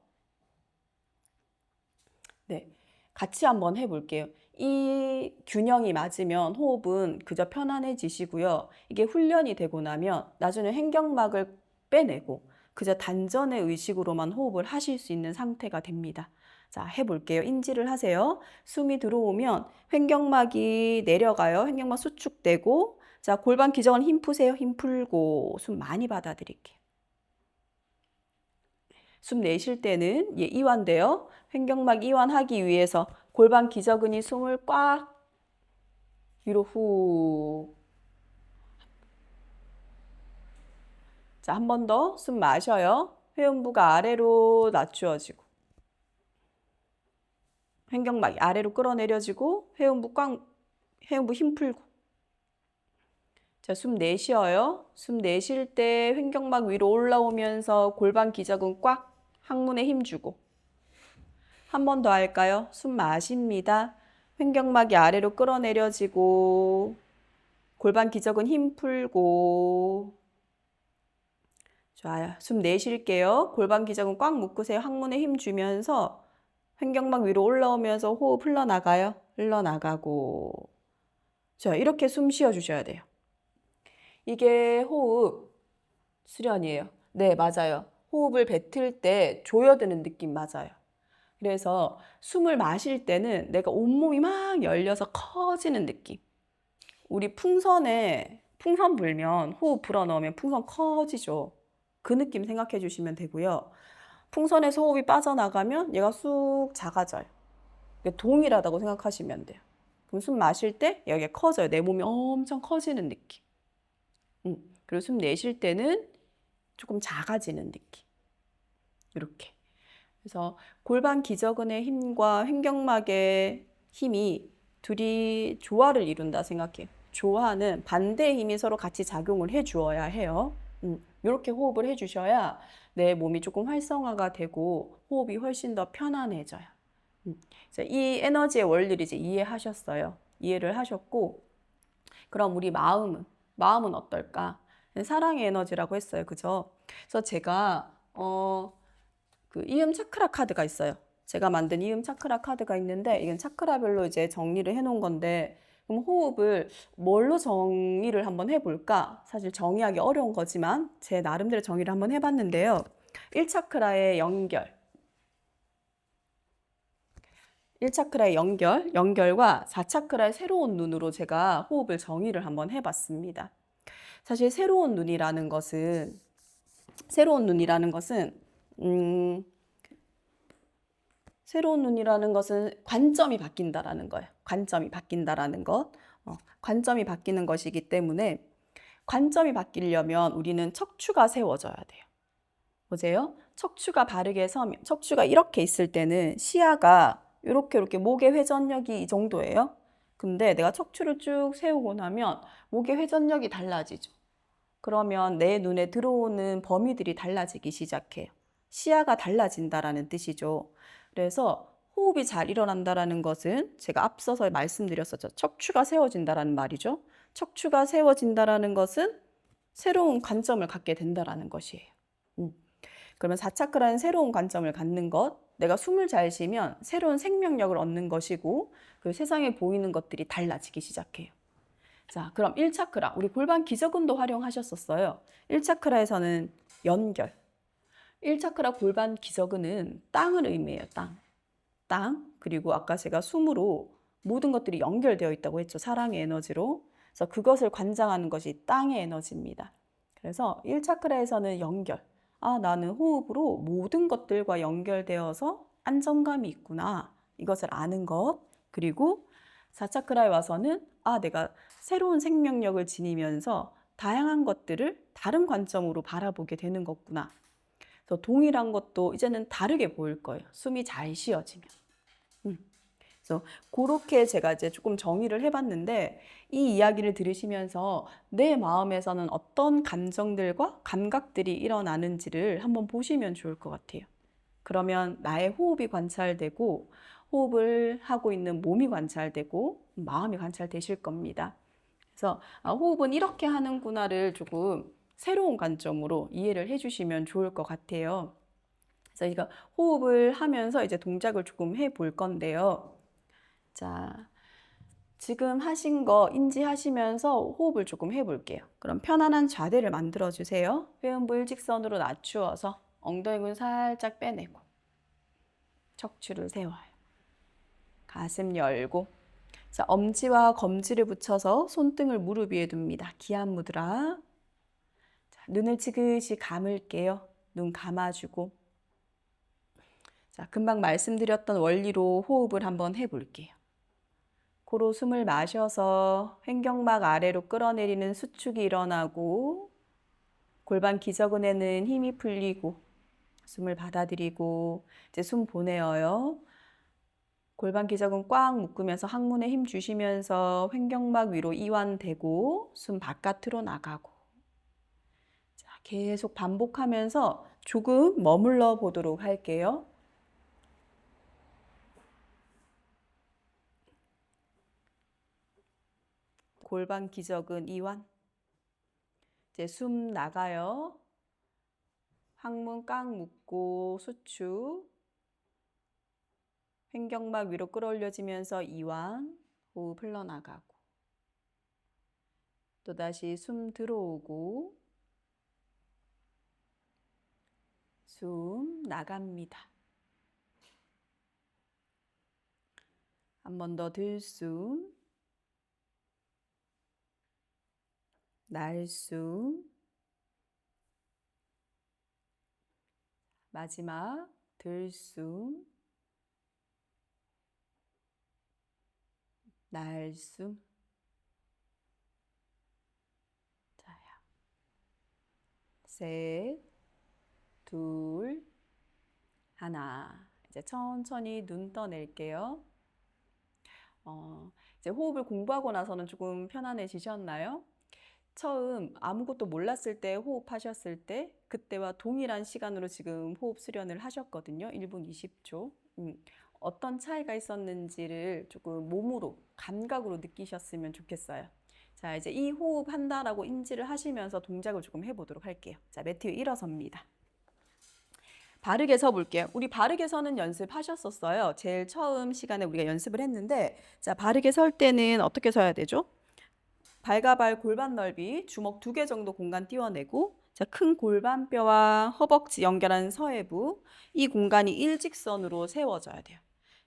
네, 같이 한번 해볼게요. 이 균형이 맞으면 호흡은 그저 편안해지시고요. 이게 훈련이 되고 나면 나중에 횡격막을 빼내고 그저 단전의 의식으로만 호흡을 하실 수 있는 상태가 됩니다. 자, 해볼게요. 인지를 하세요. 숨이 들어오면 횡격막이 내려가요. 횡격막 수축되고, 자, 골반 기저근 힘 푸세요. 힘 풀고 숨 많이 받아들일게요. 숨 내쉴 때는 이완돼요. 횡격막 이완하기 위해서 골반 기저근이 숨을 꽉 위로 후. 자, 한 번 더 숨 마셔요. 회음부가 아래로 낮추어지고. 횡격막이 아래로 끌어내려지고 회음부 힘 풀고. 자, 숨 내쉬어요. 숨 내쉴 때 횡격막 위로 올라오면서 골반 기저근 꽉, 항문에 힘 주고. 한 번 더 할까요? 숨 마십니다. 횡격막이 아래로 끌어내려지고 골반 기저근 힘 풀고. 좋아요. 숨 내쉴게요. 골반 기저근 꽉 묶으세요. 항문에 힘 주면서 횡격막 위로 올라오면서 호흡 흘러나가요. 흘러나가고. 자, 이렇게 숨 쉬어 주셔야 돼요. 이게 호흡 수련이에요. 네, 맞아요. 호흡을 뱉을 때 조여드는 느낌 맞아요. 그래서 숨을 마실 때는 내가 온몸이 막 열려서 커지는 느낌. 우리 풍선 불면 호흡 불어넣으면 풍선 커지죠. 그 느낌 생각해 주시면 되고요. 풍선에서 호흡이 빠져나가면 얘가 쑥 작아져요. 동일하다고 생각하시면 돼요. 그럼 숨 마실 때 여기가 커져요. 내 몸이 엄청 커지는 느낌. 그리고 숨 내쉴 때는 조금 작아지는 느낌. 이렇게. 그래서 골반 기저근의 힘과 횡격막의 힘이 둘이 조화를 이룬다 생각해요. 조화는 반대의 힘이 서로 같이 작용을 해 주어야 해요. 이렇게 호흡을 해 주셔야 내 몸이 조금 활성화가 되고 호흡이 훨씬 더 편안해져요. 이 에너지의 원리를 이제 이해하셨어요. 이해를 하셨고, 그럼 우리 마음은 어떨까? 사랑의 에너지라고 했어요. 그죠? 그래서 제가 그 이음 차크라 카드가 있어요. 제가 만든 이음 차크라 카드가 있는데 이건 차크라별로 이제 정리를 해 놓은 건데, 그럼 호흡을 뭘로 정의를 한번 해볼까? 사실 정의하기 어려운 거지만 제 나름대로 정의를 한번 해봤는데요. 1차크라의 연결, 1차크라의 연결과 4차크라의 새로운 눈으로 제가 호흡을 정의를 한번 해봤습니다. 사실 새로운 눈이라는 것은 관점이 바뀐다라는 거예요. 관점이 바뀐다라는 것. 관점이 바뀌는 것이기 때문에 관점이 바뀌려면 우리는 척추가 세워져야 돼요. 보세요. 척추가 바르게 서면, 척추가 이렇게 있을 때는 시야가 이렇게 목의 회전력이 이 정도예요. 근데 내가 척추를 쭉 세우고 나면 목의 회전력이 달라지죠. 그러면 내 눈에 들어오는 범위들이 달라지기 시작해요. 시야가 달라진다라는 뜻이죠. 그래서 호흡이 잘 일어난다라는 것은 제가 앞서서 말씀드렸었죠. 척추가 세워진다라는 말이죠. 척추가 세워진다라는 것은 새로운 관점을 갖게 된다라는 것이에요. 그러면 4차크라는 새로운 관점을 갖는 것, 내가 숨을 잘 쉬면 새로운 생명력을 얻는 것이고 그 세상에 보이는 것들이 달라지기 시작해요. 자, 그럼 1차크라, 우리 골반 기저근도 활용하셨었어요. 1차크라에서는 연결. 1차크라 골반 기저근은 땅을 의미해요. 땅. 그리고 아까 제가 숨으로 모든 것들이 연결되어 있다고 했죠. 사랑의 에너지로. 그래서 그것을 관장하는 것이 땅의 에너지입니다. 그래서 1차크라에서는 연결. 나는 호흡으로 모든 것들과 연결되어서 안정감이 있구나. 이것을 아는 것. 그리고 4차크라에 와서는 내가 새로운 생명력을 지니면서 다양한 것들을 다른 관점으로 바라보게 되는 거구나. 그래서 동일한 것도 이제는 다르게 보일 거예요. 숨이 잘 쉬어지면. 그래서 그렇게 제가 이제 조금 정의를 해봤는데, 이 이야기를 들으시면서 내 마음에서는 어떤 감정들과 감각들이 일어나는지를 한번 보시면 좋을 것 같아요. 그러면 나의 호흡이 관찰되고 호흡을 하고 있는 몸이 관찰되고 마음이 관찰되실 겁니다. 그래서 호흡은 이렇게 하는구나를 조금 새로운 관점으로 이해를 해주시면 좋을 것 같아요. 그래서 이거 호흡을 하면서 이제 동작을 조금 해볼 건데요. 자, 지금 하신 거 인지하시면서 호흡을 조금 해볼게요. 그럼 편안한 자세를 만들어 주세요. 회음부 일직선으로 낮추어서 엉덩이근 살짝 빼내고 척추를 세워요. 가슴 열고, 자, 엄지와 검지를 붙여서 손등을 무릎 위에 둡니다. 기안 무드라. 자, 눈을 지그시 감을게요. 눈 감아주고. 자, 금방 말씀드렸던 원리로 호흡을 한번 해볼게요. 코로 숨을 마셔서 횡격막 아래로 끌어내리는 수축이 일어나고 골반 기저근에는 힘이 풀리고 숨을 받아들이고 이제 숨 보내어요. 골반 기저근 꽉 묶으면서 항문에 힘 주시면서 횡격막 위로 이완되고 숨 바깥으로 나가고. 자, 계속 반복하면서 조금 머물러 보도록 할게요. 골반 기저근 이완. 이제 숨 나가요. 항문 꽉 묶고 수축. 횡격막 위로 끌어올려지면서 이완. 호흡 흘러나가고. 또다시 숨 들어오고 숨 나갑니다. 한 번 더 들숨, 날숨, 마지막 들숨, 날숨. 자요. 셋, 둘, 하나. 이제 천천히 눈 떠낼게요. 이제 호흡을 공부하고 나서는 조금 편안해지셨나요? 처음 아무것도 몰랐을 때 호흡하셨을 때 그때와 동일한 시간으로 지금 호흡 수련을 하셨거든요. 1분 20초. 어떤 차이가 있었는지를 조금 몸으로, 감각으로 느끼셨으면 좋겠어요. 자, 이제 이 호흡 한다라고 인지를 하시면서 동작을 조금 해보도록 할게요. 자, 매트 위에 일어섭니다. 바르게 서 볼게요. 우리 바르게 서는 연습하셨었어요. 제일 처음 시간에 우리가 연습을 했는데, 자, 바르게 설 때는 어떻게 서야 되죠? 발과 발 골반 넓이, 주먹 2개 정도 공간 띄워내고, 자, 큰 골반뼈와 허벅지 연결하는 서해부, 이 공간이 일직선으로 세워져야 돼요.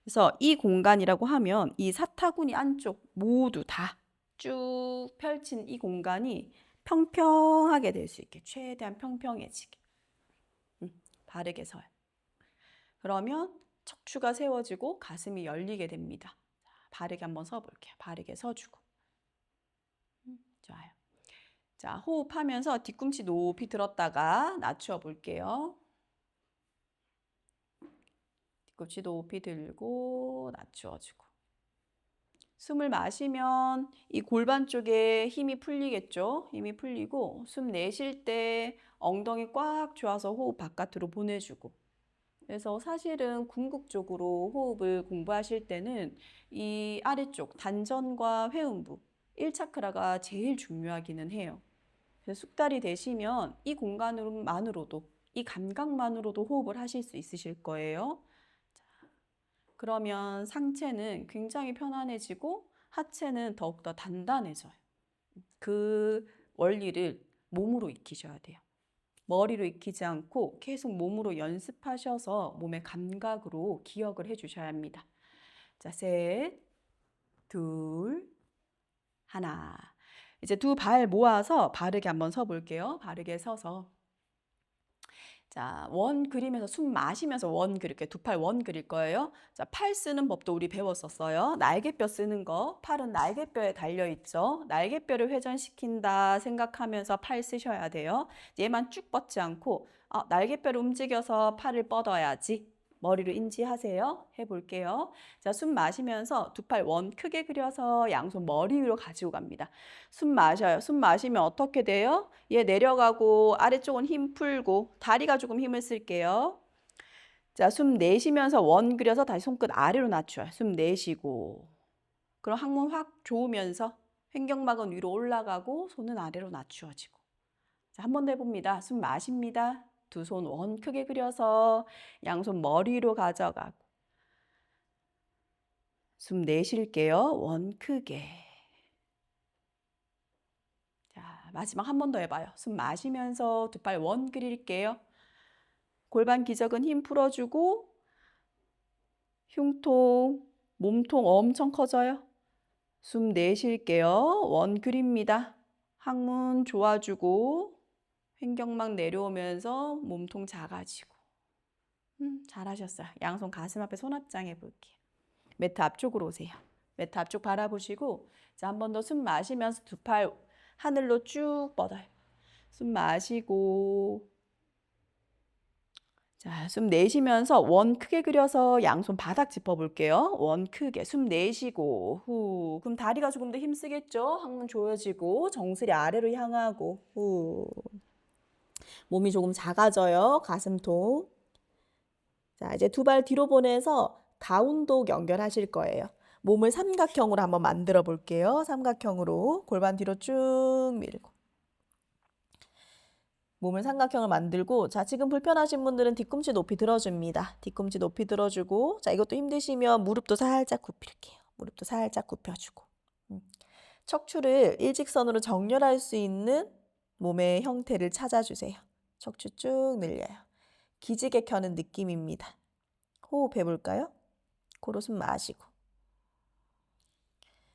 그래서 이 공간이라고 하면 이 사타구니 안쪽 모두 다 쭉 펼친 이 공간이 평평하게 될 수 있게, 최대한 평평해지게. 바르게 서요. 그러면 척추가 세워지고 가슴이 열리게 됩니다. 바르게 한번 서볼게요. 바르게 서주고. 좋아요. 자, 호흡하면서 뒤꿈치 높이 들었다가 낮추어 볼게요. 뒤꿈치 높이 들고 낮추어주고. 숨을 마시면 이 골반 쪽에 힘이 풀리겠죠? 힘이 풀리고 숨 내쉴 때 엉덩이 꽉 조아서 호흡 바깥으로 보내주고. 그래서 사실은 궁극적으로 호흡을 공부하실 때는 이 아래쪽 단전과 회음부 1차크라가 제일 중요하기는 해요. 그래서 숙달이 되시면 이 공간만으로도, 이 감각만으로도 호흡을 하실 수 있으실 거예요. 자, 그러면 상체는 굉장히 편안해지고 하체는 더욱더 단단해져요. 그 원리를 몸으로 익히셔야 돼요. 머리로 익히지 않고 계속 몸으로 연습하셔서 몸의 감각으로 기억을 해주셔야 합니다. 자, 셋, 둘, 하나. 이제 두 발 모아서 바르게 한번 서 볼게요. 바르게 서서. 자, 원 그리면서 숨 마시면서 원 그릴게요. 두 팔 원 그릴 거예요. 자, 팔 쓰는 법도 우리 배웠었어요. 날개뼈 쓰는 거. 팔은 날개뼈에 달려있죠. 날개뼈를 회전시킨다 생각하면서 팔 쓰셔야 돼요. 얘만 쭉 뻗지 않고 날개뼈를 움직여서 팔을 뻗어야지. 머리로 인지하세요. 해볼게요. 자, 숨 마시면서 두 팔 원 크게 그려서 양손 머리 위로 가지고 갑니다. 숨 마셔요. 숨 마시면 어떻게 돼요? 얘 내려가고 아래쪽은 힘 풀고 다리가 조금 힘을 쓸게요. 자, 숨 내쉬면서 원 그려서 다시 손끝 아래로 낮춰요. 숨 내쉬고. 그럼 항문 확 조으면서 횡격막은 위로 올라가고 손은 아래로 낮추어지고. 자, 한 번 더 해봅니다. 숨 마십니다. 두 손 원 크게 그려서 양손 머리 위로 가져가고. 숨 내쉴게요. 원 크게. 자, 마지막 한 번 더 해봐요. 숨 마시면서 두 팔 원 그릴게요. 골반 기저근 힘 풀어주고 흉통, 몸통 엄청 커져요. 숨 내쉴게요. 원 그립니다. 항문 조아주고 횡격막 내려오면서 몸통 작아지고. 잘하셨어요. 양손 가슴 앞에 손합장 해볼게요. 매트 앞쪽으로 오세요. 매트 앞쪽 바라보시고 자, 한 번 더 숨 마시면서 두 팔 하늘로 쭉 뻗어요. 숨 마시고 자, 숨 내쉬면서 원 크게 그려서 양손 바닥 짚어볼게요. 원 크게 숨 내쉬고 후. 그럼 다리가 조금 더 힘쓰겠죠? 항문 조여지고 정수리 아래로 향하고 후. 몸이 조금 작아져요. 가슴통. 자, 이제 두 발 뒤로 보내서 다운독 연결하실 거예요. 몸을 삼각형으로 한번 만들어 볼게요. 삼각형으로 골반 뒤로 쭉 밀고. 몸을 삼각형을 만들고, 자, 지금 불편하신 분들은 뒤꿈치 높이 들어줍니다. 뒤꿈치 높이 들어주고, 자, 이것도 힘드시면 무릎도 살짝 굽힐게요. 무릎도 살짝 굽혀주고. 척추를 일직선으로 정렬할 수 있는 몸의 형태를 찾아주세요. 척추 쭉 늘려요. 기지개 켜는 느낌입니다. 호흡해 볼까요? 코로 숨 마시고.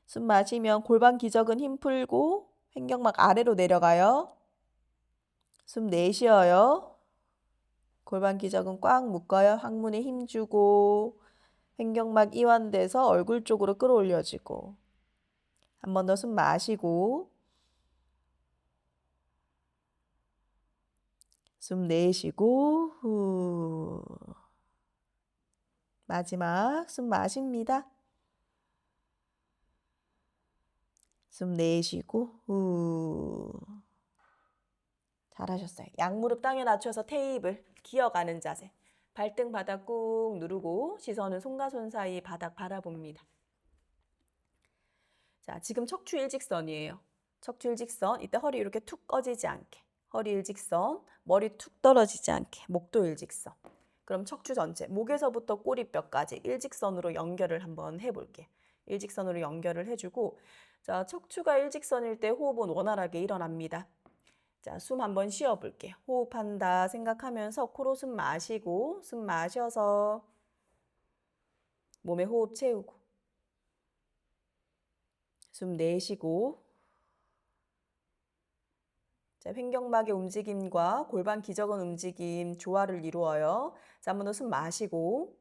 숨 마시면 골반 기저근 힘 풀고 횡격막 아래로 내려가요. 숨 내쉬어요. 골반 기저근 꽉 묶어요. 항문에 힘 주고 횡격막 이완돼서 얼굴 쪽으로 끌어올려지고. 한 번 더 숨 마시고 숨 내쉬고 후. 마지막 숨 마십니다. 숨 내쉬고 후. 잘하셨어요. 양무릎 땅에 낮춰서 테이블 기어가는 자세. 발등 바닥 꾹 누르고 시선은 손과 손 사이 바닥 바라봅니다. 자, 지금 척추 일직선이에요. 척추 일직선. 이때 허리 이렇게 툭 꺼지지 않게. 허리 일직선. 머리 툭 떨어지지 않게. 목도 일직선. 그럼 척추 전체, 목에서부터 꼬리뼈까지 일직선으로 연결을 한번 해볼게. 일직선으로 연결을 해주고, 자, 척추가 일직선일 때 호흡은 원활하게 일어납니다. 자, 숨 한번 쉬어볼게요. 호흡한다 생각하면서 코로 숨 마시고, 숨 마셔서 몸에 호흡 채우고, 숨 내쉬고, 자, 횡격막의 움직임과 골반 기저근 움직임 조화를 이루어요. 자, 한 번 더 숨 마시고,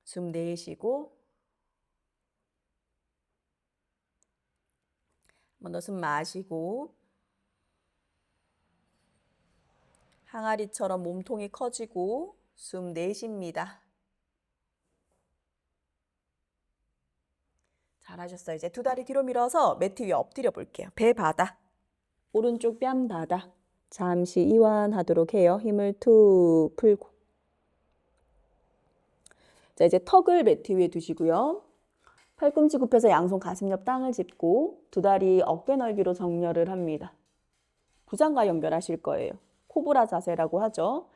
숨 내쉬고, 한 번 더 숨 마시고, 항아리처럼 몸통이 커지고 숨 내쉽니다. 잘하셨어요. 이제 두 다리 뒤로 밀어서 매트 위에 엎드려 볼게요. 배 바닥, 오른쪽 뺨 바닥. 잠시 이완하도록 해요. 힘을 툭 풀고. 자, 이제 턱을 매트 위에 두시고요. 팔꿈치 굽혀서 양손 가슴 옆 땅을 짚고 두 다리 어깨 넓이로 정렬을 합니다. 부장과 연결하실 거예요. 코브라 자세라고 하죠.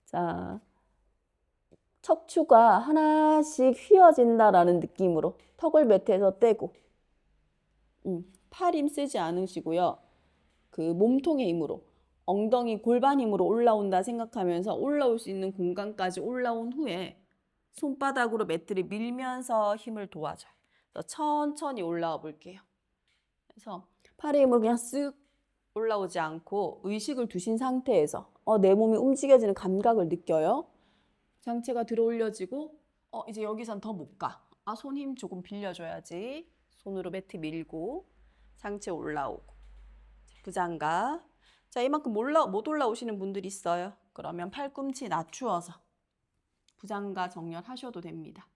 자, 척추가 하나씩 휘어진다라는 느낌으로 턱을 매트에서 떼고 팔 힘 쓰지 않으시고요. 그 몸통의 힘으로 엉덩이 골반 힘으로 올라온다 생각하면서 올라올 수 있는 공간까지 올라온 후에 손바닥으로 매트를 밀면서 힘을 도와줘요. 그래서 천천히 올라와 볼게요. 그래서 팔의 힘으로 그냥 쓱 올라오지 않고 의식을 두신 상태에서 내 몸이 움직여지는 감각을 느껴요. 상체가 들어 올려지고 이제 여기선 더 못 가. 손 힘 조금 빌려줘야지. 손으로 매트 밀고 상체 올라오고 부장가. 자, 이만큼 못 올라오시는 분들이 있어요. 그러면 팔꿈치 낮추어서 부장가 정렬하셔도 됩니다.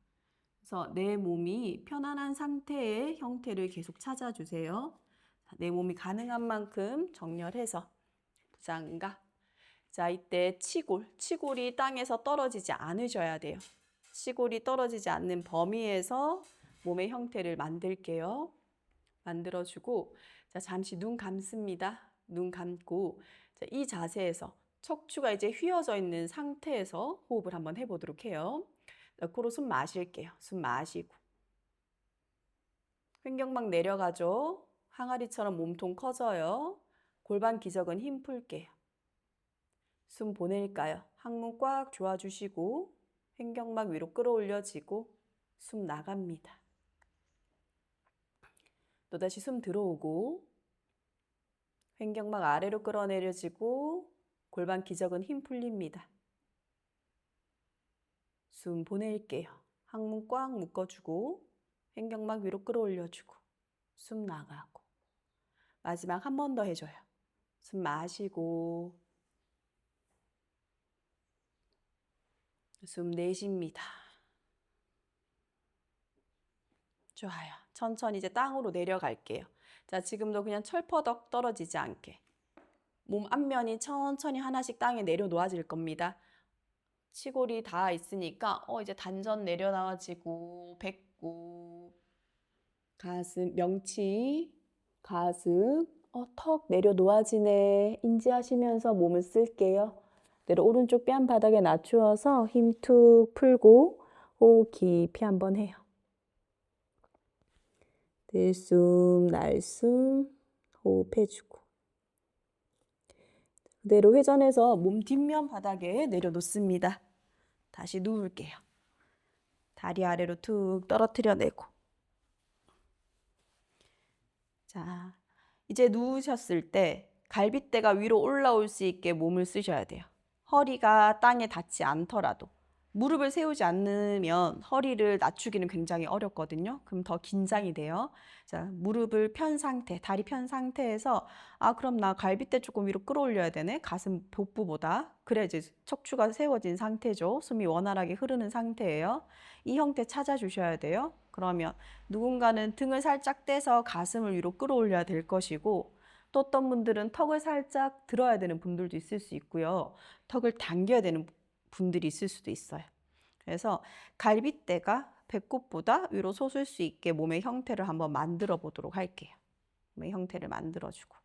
그래서 내 몸이 편안한 상태의 형태를 계속 찾아주세요. 내 몸이 가능한 만큼 정렬해서 부장가. 자, 이때 치골이 땅에서 떨어지지 않으셔야 돼요. 치골이 떨어지지 않는 범위에서 몸의 형태를 만들게요. 만들어주고, 자, 잠시 눈 감습니다. 눈 감고, 자, 이 자세에서 척추가 이제 휘어져 있는 상태에서 호흡을 한번 해보도록 해요. 자, 코로 숨 마실게요. 숨 마시고. 횡격막 내려가죠. 항아리처럼 몸통 커져요. 골반 기저근 힘 풀게요. 숨 보낼까요? 항문 꽉 조아주시고 횡격막 위로 끌어올려지고 숨 나갑니다. 또다시 숨 들어오고 횡격막 아래로 끌어내려지고 골반 기저근 힘 풀립니다. 숨 보낼게요. 항문 꽉 묶어주고 횡격막 위로 끌어올려주고 숨 나가고 마지막 한 번 더 해줘요. 숨 마시고 숨 내쉽니다. 좋아요. 천천히 이제 땅으로 내려갈게요. 자, 지금도 그냥 철퍼덕 떨어지지 않게. 몸 앞면이 천천히 하나씩 땅에 내려놓아질 겁니다. 치골이 다 있으니까 이제 단전 내려놔지고 배꼽, 가슴, 명치, 가슴, 턱 내려놓아지네 인지하시면서 몸을 쓸게요. 내려 오른쪽 뺨 바닥에 낮추어서 힘 툭 풀고 호흡 깊이 한번 해요. 들숨, 날숨 호흡해주고 그대로 회전해서 몸 뒷면 바닥에 내려놓습니다. 다시 누울게요. 다리 아래로 툭 떨어뜨려내고 자, 이제 누우셨을 때 갈빗대가 위로 올라올 수 있게 몸을 쓰셔야 돼요. 허리가 땅에 닿지 않더라도 무릎을 세우지 않으면 허리를 낮추기는 굉장히 어렵거든요. 그럼 더 긴장이 돼요. 자, 무릎을 편 상태, 다리 편 상태에서 그럼 나 갈빗대 조금 위로 끌어올려야 되네. 가슴 복부보다. 그래 이제 척추가 세워진 상태죠. 숨이 원활하게 흐르는 상태예요. 이 형태 찾아주셔야 돼요. 그러면 누군가는 등을 살짝 떼서 가슴을 위로 끌어올려야 될 것이고 또 어떤 분들은 턱을 살짝 들어야 되는 분들도 있을 수 있고요. 턱을 당겨야 되는 분들이 있을 수도 있어요. 그래서 갈빗대가 배꼽보다 위로 솟을 수 있게 몸의 형태를 한번 만들어 보도록 할게요. 몸의 형태를 만들어주고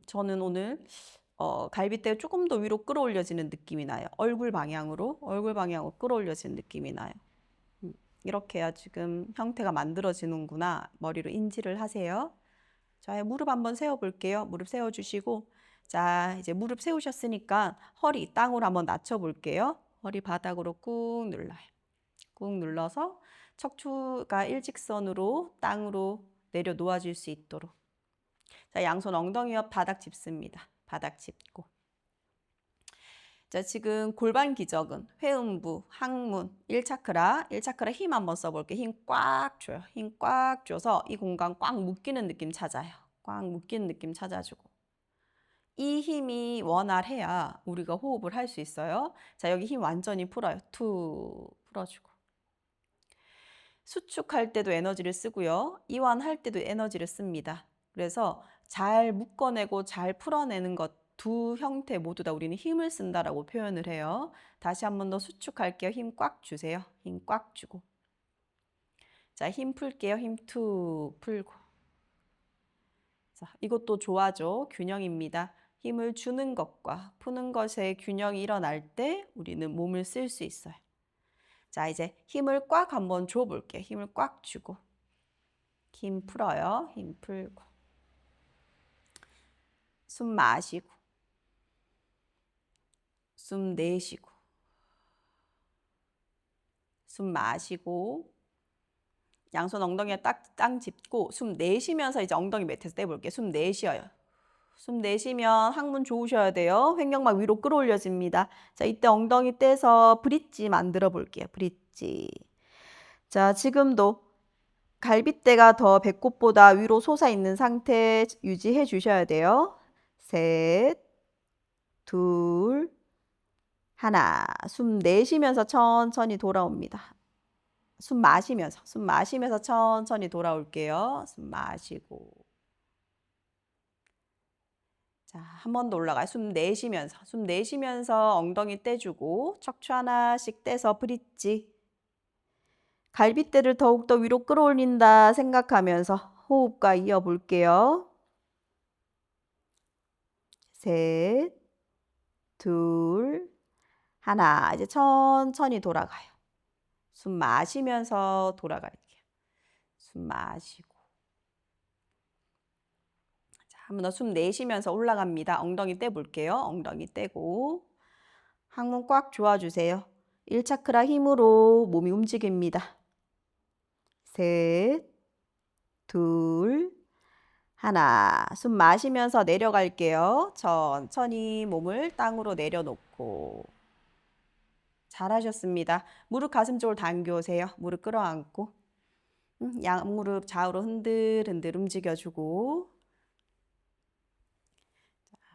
저는 오늘 갈빗대가 조금 더 위로 끌어올려지는 느낌이 나요. 얼굴 방향으로 끌어올려지는 느낌이 나요. 이렇게 해야 지금 형태가 만들어지는구나 머리로 인지를 하세요. 자, 무릎 한번 세워볼게요. 무릎 세워주시고 자, 이제 무릎 세우셨으니까 허리 땅으로 한번 낮춰볼게요. 허리 바닥으로 꾹 눌러요. 꾹 눌러서 척추가 일직선으로 땅으로 내려 놓아질 수 있도록 자, 양손 엉덩이 옆 바닥 짚습니다. 바닥 짚고 자, 지금 골반 기저근, 회음부, 항문, 1차크라 힘 한번 써볼게요. 힘 꽉 줘요. 힘 꽉 줘서 이 공간 꽉 묶이는 느낌 찾아요. 꽉 묶이는 느낌 찾아주고 이 힘이 원활해야 우리가 호흡을 할 수 있어요. 자, 여기 힘 완전히 풀어요. 툭 풀어주고 수축할 때도 에너지를 쓰고요. 이완할 때도 에너지를 씁니다. 그래서 잘 묶어내고 잘 풀어내는 것 두 형태 모두 다 우리는 힘을 쓴다라고 표현을 해요. 다시 한 번 더 수축할게요. 힘 꽉 주세요. 힘 꽉 주고 자, 힘 풀게요. 힘 툭 풀고 자, 이것도 좋아져. 균형입니다. 힘을 주는 것과 푸는 것의 균형이 일어날 때 우리는 몸을 쓸 수 있어요. 자, 이제 힘을 꽉 한번 줘볼게요. 힘을 꽉 주고 힘 풀어요. 힘 풀고 숨 마시고 숨 내쉬고 숨 마시고 양손 엉덩이에 땅 짚고 숨 내쉬면서 이제 엉덩이 매트에서 떼볼게요. 숨 내쉬어요. 숨 내쉬면 항문 좋으셔야 돼요. 횡격막 위로 끌어올려집니다. 자, 이때 엉덩이 떼서 브릿지 만들어 볼게요. 브릿지. 자, 지금도 갈빗대가 더 배꼽보다 위로 솟아 있는 상태 유지해 주셔야 돼요. 셋, 둘, 하나. 숨 내쉬면서 천천히 돌아옵니다. 숨 마시면서 천천히 돌아올게요. 숨 마시고. 자, 한 번 더 올라가요. 숨 내쉬면서 엉덩이 떼주고 척추 하나씩 떼서 브릿지. 갈빗대를 더욱더 위로 끌어올린다 생각하면서 호흡과 이어볼게요. 셋, 둘, 하나. 이제 천천히 돌아가요. 숨 마시면서 돌아갈게요. 숨 마시고. 자, 한 번 더 숨 내쉬면서 올라갑니다. 엉덩이 떼볼게요. 엉덩이 떼고. 항문 꽉 조아주세요. 1차크라 힘으로 몸이 움직입니다. 셋, 둘, 하나. 숨 마시면서 내려갈게요. 천천히 몸을 땅으로 내려놓고. 잘하셨습니다. 무릎 가슴 쪽으로 당겨오세요. 무릎 끌어안고 양무릎 좌우로 흔들흔들 움직여주고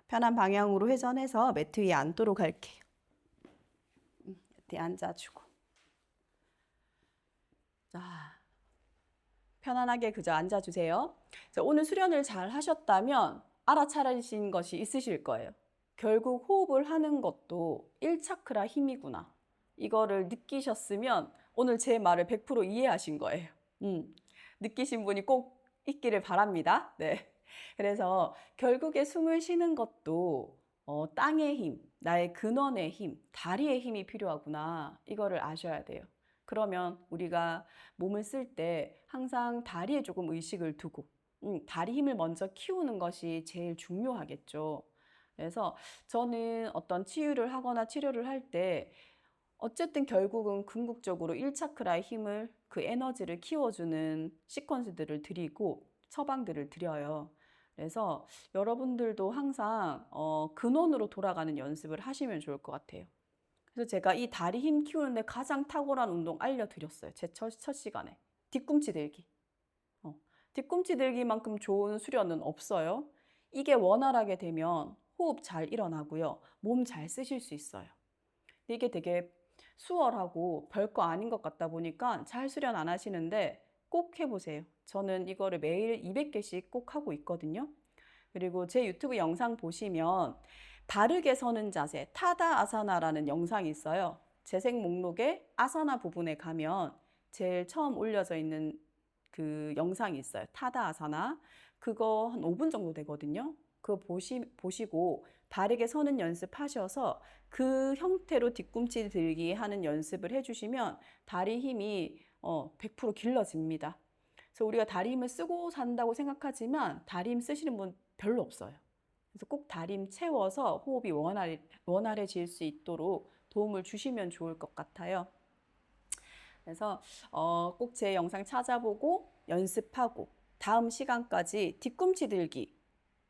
편한 방향으로 회전해서 매트 위에 앉도록 할게요. 밑에 앉아주고. 자, 편안하게 그저 앉아주세요. 자, 오늘 수련을 잘 하셨다면 알아차리신 것이 있으실 거예요. 결국 호흡을 하는 것도 1차크라 힘이구나. 이거를 느끼셨으면 오늘 제 말을 100% 이해하신 거예요. 느끼신 분이 꼭 있기를 바랍니다. 네. 그래서 결국에 숨을 쉬는 것도 땅의 힘, 나의 근원의 힘, 다리의 힘이 필요하구나. 이거를 아셔야 돼요. 그러면 우리가 몸을 쓸 때 항상 다리에 조금 의식을 두고 다리 힘을 먼저 키우는 것이 제일 중요하겠죠. 그래서 저는 어떤 치유를 하거나 치료를 할 때 어쨌든 결국은 궁극적으로 1차크라의 힘을 그 에너지를 키워주는 시퀀스들을 드리고 처방들을 드려요. 그래서 여러분들도 항상 근원으로 돌아가는 연습을 하시면 좋을 것 같아요. 그래서 제가 이 다리 힘 키우는데 가장 탁월한 운동 알려드렸어요. 제 첫 시간에. 뒤꿈치 들기. 뒤꿈치 들기만큼 좋은 수련은 없어요. 이게 원활하게 되면 호흡 잘 일어나고요. 몸 잘 쓰실 수 있어요. 근데 이게 되게 수월하고 별거 아닌 것 같다 보니까 잘 수련 안 하시는데 꼭 해보세요. 저는 이거를 매일 200개씩 꼭 하고 있거든요. 그리고 제 유튜브 영상 보시면 바르게 서는 자세, 타다 아사나라는 영상이 있어요. 재생 목록에 아사나 부분에 가면 제일 처음 올려져 있는 그 영상이 있어요. 타다 아사나. 그거 한 5분 정도 되거든요. 그거 보시고 바르게 서는 연습하셔서 그 형태로 뒤꿈치 들기 하는 연습을 해주시면 다리 힘이 100% 길러집니다. 그래서 우리가 다리 힘을 쓰고 산다고 생각하지만 다리 힘 쓰시는 분 별로 없어요. 그래서 꼭 다리 힘 채워서 호흡이 원활해질 수 있도록 도움을 주시면 좋을 것 같아요. 그래서 꼭 제 영상 찾아보고 연습하고 다음 시간까지 뒤꿈치 들기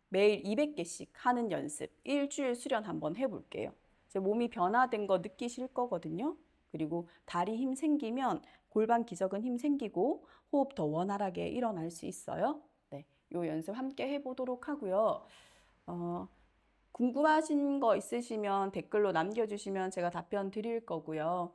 매일 200개씩 하는 연습 일주일 수련 한번 해볼게요. 이제 몸이 변화된 거 느끼실 거거든요. 그리고 다리 힘 생기면 골반 기저근 힘 생기고 호흡 더 원활하게 일어날 수 있어요. 네, 요 연습 함께 해보도록 하고요. 궁금하신 거 있으시면 댓글로 남겨주시면 제가 답변 드릴 거고요.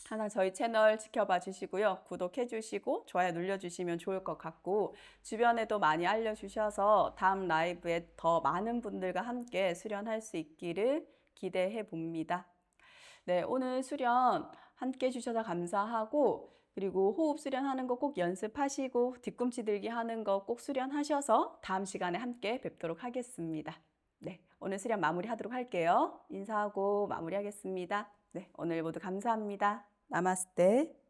항상 저희 채널 지켜봐 주시고요. 구독해 주시고 좋아요 눌러주시면 좋을 것 같고 주변에도 많이 알려주셔서 다음 라이브에 더 많은 분들과 함께 수련할 수 있기를 기대해 봅니다. 네, 오늘 수련 함께 해주셔서 감사하고 그리고 호흡 수련하는 거 꼭 연습하시고 뒤꿈치 들기 하는 거 꼭 수련하셔서 다음 시간에 함께 뵙도록 하겠습니다. 네, 오늘 수련 마무리하도록 할게요. 인사하고 마무리하겠습니다. 네, 오늘 모두 감사합니다. 나마스테.